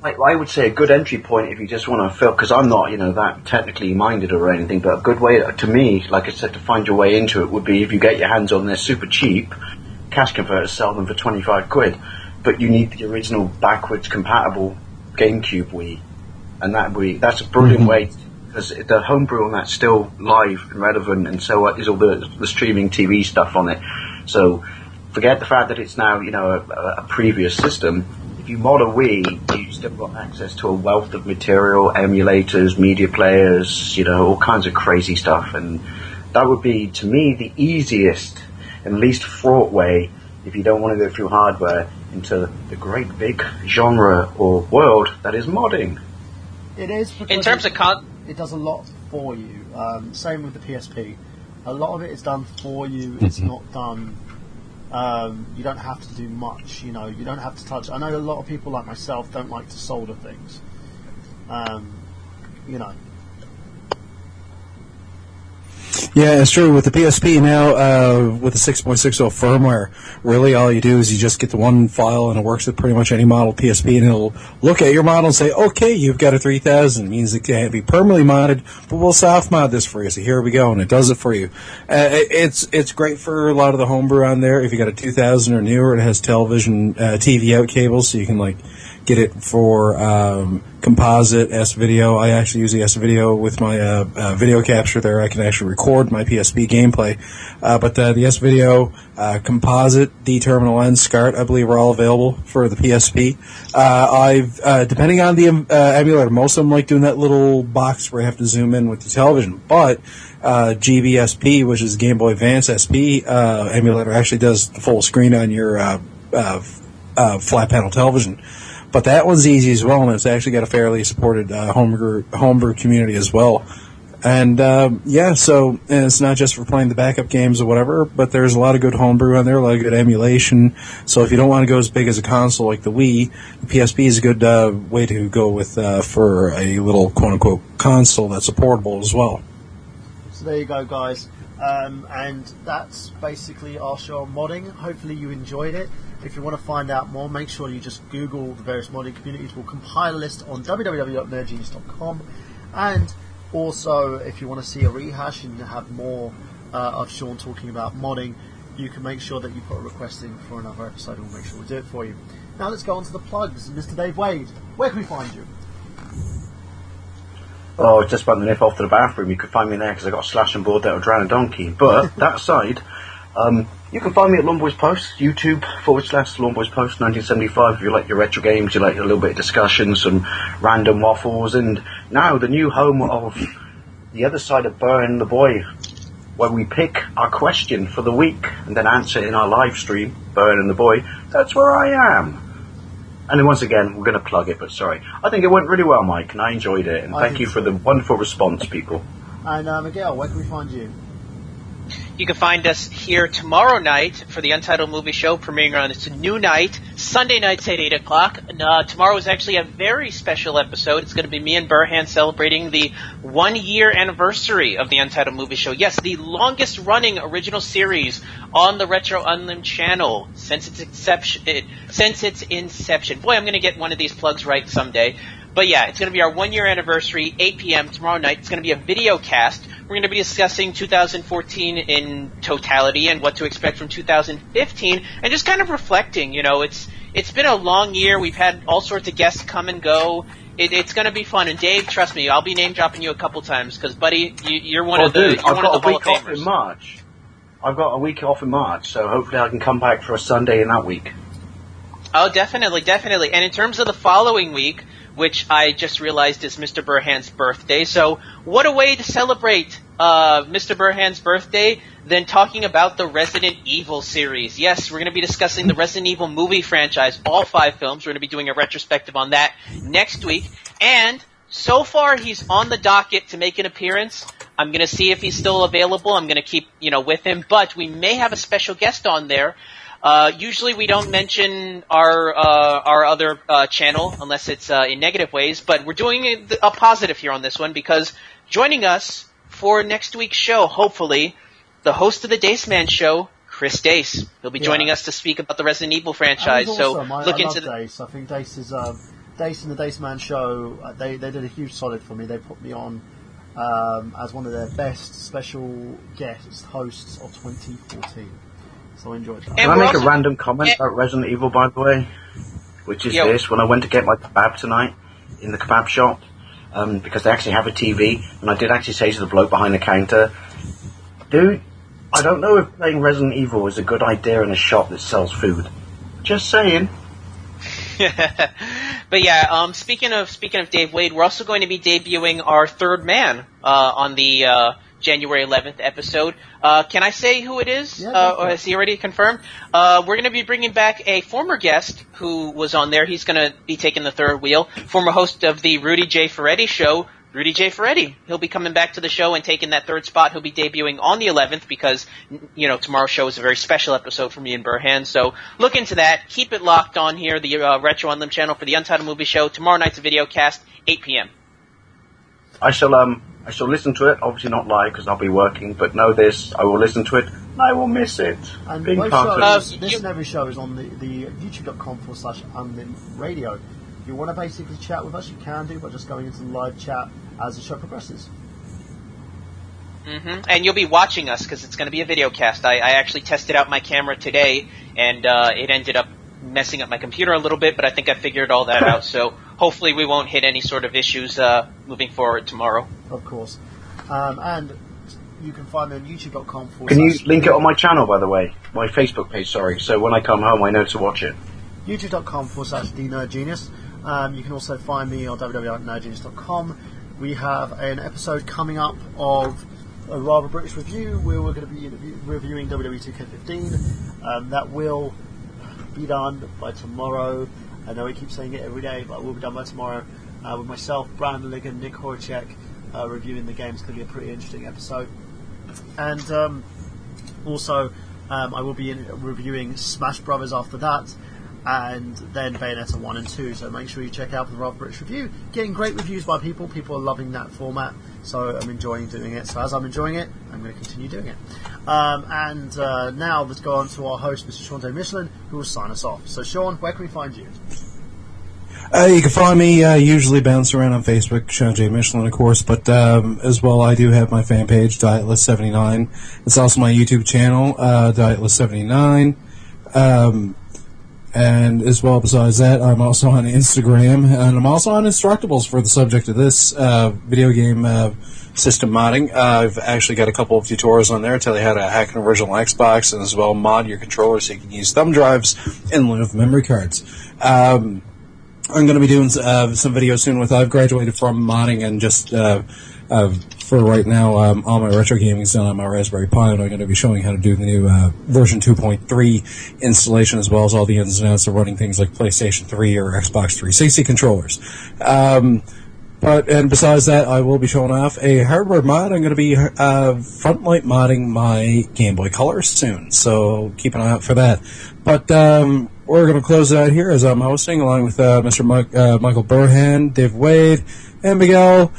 S2: I would say a good entry point if you just want to fill, because I'm not, that technically minded or anything, but a good way to me, like I said, to find your way into it would be if you get your hands on, they're super cheap, cash converters sell them for 25 quid, but you need the original backwards compatible GameCube Wii, and that's a brilliant way, because the homebrew on that's still live and relevant, and so is all the streaming TV stuff on it. So forget the fact that it's now, a previous system. If you mod a Wii, you've still got access to a wealth of material, emulators, media players, all kinds of crazy stuff. And that would be, to me, the easiest and least fraught way, if you don't want to go through hardware, into the great big genre or world that is modding.
S1: It is because
S4: in terms of
S1: it does a lot for you. Same with the PSP. A lot of it is done for you. It's not done. You don't have to do much, you don't have to touch. I know a lot of people like myself don't like to solder things.
S6: Yeah, it's true. With the PSP now, with the 6.60 firmware, really all you do is you just get the one file and it works with pretty much any model PSP, and it'll look at your model and say, okay, you've got a 3000. It means it can't be permanently modded, but we'll soft mod this for you. So here we go, and it does it for you. It's great for a lot of the homebrew on there. If you got a 2000 or newer, it has television, TV out cables, so you can get it for composite S-Video. I actually use the S-Video with my video capture there. I can actually record my PSP gameplay. But the S-Video, composite, D-terminal, and SCART, I believe, are all available for the PSP. Depending on the emulator, most of them like doing that little box where you have to zoom in with the television. But GBSP, which is Game Boy Advance SP emulator, actually does the full screen on your flat panel television. But that one's easy as well, and it's actually got a fairly supported homebrew community as well. And and it's not just for playing the backup games or whatever, but there's a lot of good homebrew on there, a lot of good emulation. So if you don't want to go as big as a console like the Wii, the PSP is a good way to go with for a little quote-unquote console that's portable as well.
S1: So there you go, guys. And that's basically our show on modding. Hopefully you enjoyed it. If you want to find out more, make sure you just Google the various modding communities. We'll compile a list on www.nerdgenius.com. And also, if you want to see a rehash and have more of Sean talking about modding, you can make sure that you put a request in for another episode, and we'll make sure we do it for you. Now let's go on to the plugs. Mr. Dave Wade, where can we find you?
S2: Oh, just about to nip off to the bathroom. You can find me there because I got a slash and board that'll drown a donkey. But that aside, you can find me at Lawnboys Post, YouTube /Lawnboys Post 1975. If you like your retro games, you like a little bit of discussion, some random waffles, and now the new home of The Other Side of Burn the Boy, where we pick our question for the week and then answer it in our live stream, Burn and the Boy. That's where I am. And then once again, we're going to plug it, but sorry. I think it went really well, Mike, and I enjoyed it. And thank you for the wonderful response, people.
S1: And Miguel, where can we find you?
S4: You can find us here tomorrow night for the Untitled Movie Show, premiering on its new night, Sunday nights at 8 o'clock. Tomorrow is actually a very special episode. It's going to be me and Burhan celebrating the 1-year anniversary of the Untitled Movie Show. Yes, the longest-running original series on the Retro Unlim channel since its inception. Boy, I'm going to get one of these plugs right someday. But yeah, it's going to be our 1-year anniversary, 8 p.m. tomorrow night. It's going to be a video cast. We're going to be discussing 2014 in totality and what to expect from 2015, and just kind of reflecting. You know, it's been a long year. We've had all sorts of guests come and go. It's going to be fun. And Dave, trust me, I'll be name dropping you a couple times because, buddy, you're one of the Hall of Famers.
S2: In March. I've got a week off in March, so hopefully I can come back for a Sunday in that week.
S4: Oh, definitely. And in terms of the following week, which I just realized is Mr. Burhan's birthday. So what a way to celebrate Mr. Burhan's birthday than talking about the Resident Evil series. Yes, we're going to be discussing the Resident Evil movie franchise, all 5 films. We're going to be doing a retrospective on that next week. And so far, he's on the docket to make an appearance. I'm going to see if he's still available. I'm going to keep, with him. But we may have a special guest on there. Usually we don't mention our other channel unless it's in negative ways, but we're doing a positive here on this one because joining us for next week's show, hopefully, the host of the Dace Man Show, Chris Dace. He'll be joining us to speak about the Resident Evil franchise.
S1: I love Dace. I think Dace is Dace and the Dace Man Show. They did a huge solid for me. They put me on as one of their best special guest hosts of 2014. So I enjoyed that.
S2: Can I make a random comment about Resident Evil, by the way? Which is this. When I went to get my kebab tonight in the kebab shop, because they actually have a TV, and I did actually say to the bloke behind the counter, dude, I don't know if playing Resident Evil is a good idea in a shop that sells food. Just saying.
S4: But yeah, speaking of Dave Wade, we're also going to be debuting our third man on the January 11th episode. Can I say who it is?
S1: Yeah,
S4: or has he already confirmed? We're going to be bringing back a former guest who was on there. He's going to be taking the third wheel. Former host of the Rudy J. Ferretti Show, Rudy J. Ferretti. He'll be coming back to the show and taking that third spot. He'll be debuting on the 11th because, tomorrow's show is a very special episode for me and Burhan. So look into that. Keep it locked on here, the Retro Unlim channel for the Untitled Movie Show. Tomorrow night's a video cast, 8 p.m.
S2: I shall listen to it, obviously not live because I'll be working, but know this, I will listen to it, and I will miss it.
S1: And both shows, this and every show is on the youtube.com/unlim radio. If you want to basically chat with us, you can do by just going into the live chat as the show progresses.
S4: Mm-hmm. And you'll be watching us because it's going to be a video cast. I actually tested out my camera today, and it ended up messing up my computer a little bit, but I think I figured all that out. So hopefully we won't hit any sort of issues moving forward tomorrow.
S1: Of course. And you can find me on youtube.com.
S2: Can you link it on my channel, by the way? My Facebook page, sorry. So when I come home, I know to watch it.
S1: youtube.com/TheNerdGenius. You can also find me on www.nerdgenius.com. We have an episode coming up of a rather British review where we're going to be reviewing WWE 2K15. That will be done by tomorrow. I know we keep saying it every day, but it will be done by tomorrow. With myself, Brandon Ligon, Nick Horacek, reviewing the game. It's going to be a pretty interesting episode. And also, I will be reviewing Smash Brothers after that, and then Bayonetta 1 and 2. So make sure you check out the Rather British Review. Getting great reviews by people. People are loving that format, so I'm enjoying doing it. So as I'm enjoying it, I'm going to continue doing it. And now let's go on to our host, Mr. Sean J. Michelin, who will sign us off. So Sean, where can we find you?
S6: You can find me, usually bounce around on Facebook, Sean J. Michelin, of course, but as well, I do have my fan page, Dietlist79. It's also my YouTube channel, Dietlist79. And as well, besides that, I'm also on Instagram, and I'm also on Instructables for the subject of this video game system modding. I've actually got a couple of tutorials on there to tell you how to hack an original Xbox, and as well mod your controller so you can use thumb drives in lieu of memory cards. I'm going to be doing some videos soon with. I've graduated from modding, and just for right now, all my retro gaming is done on my Raspberry Pi, and I'm going to be showing how to do the new version 2.3 installation, as well as all the ins and outs of running things like PlayStation 3 or Xbox 360 controllers. And besides that, I will be showing off a hardware mod. I'm going to be front light modding my Game Boy Color soon, so keep an eye out for that. But we're going to close it out here as I'm hosting, along with Mr. Michael Burhan, Dave Wade, and Miguel.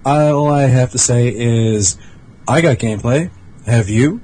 S6: All I have to say is, I got gameplay. Have you?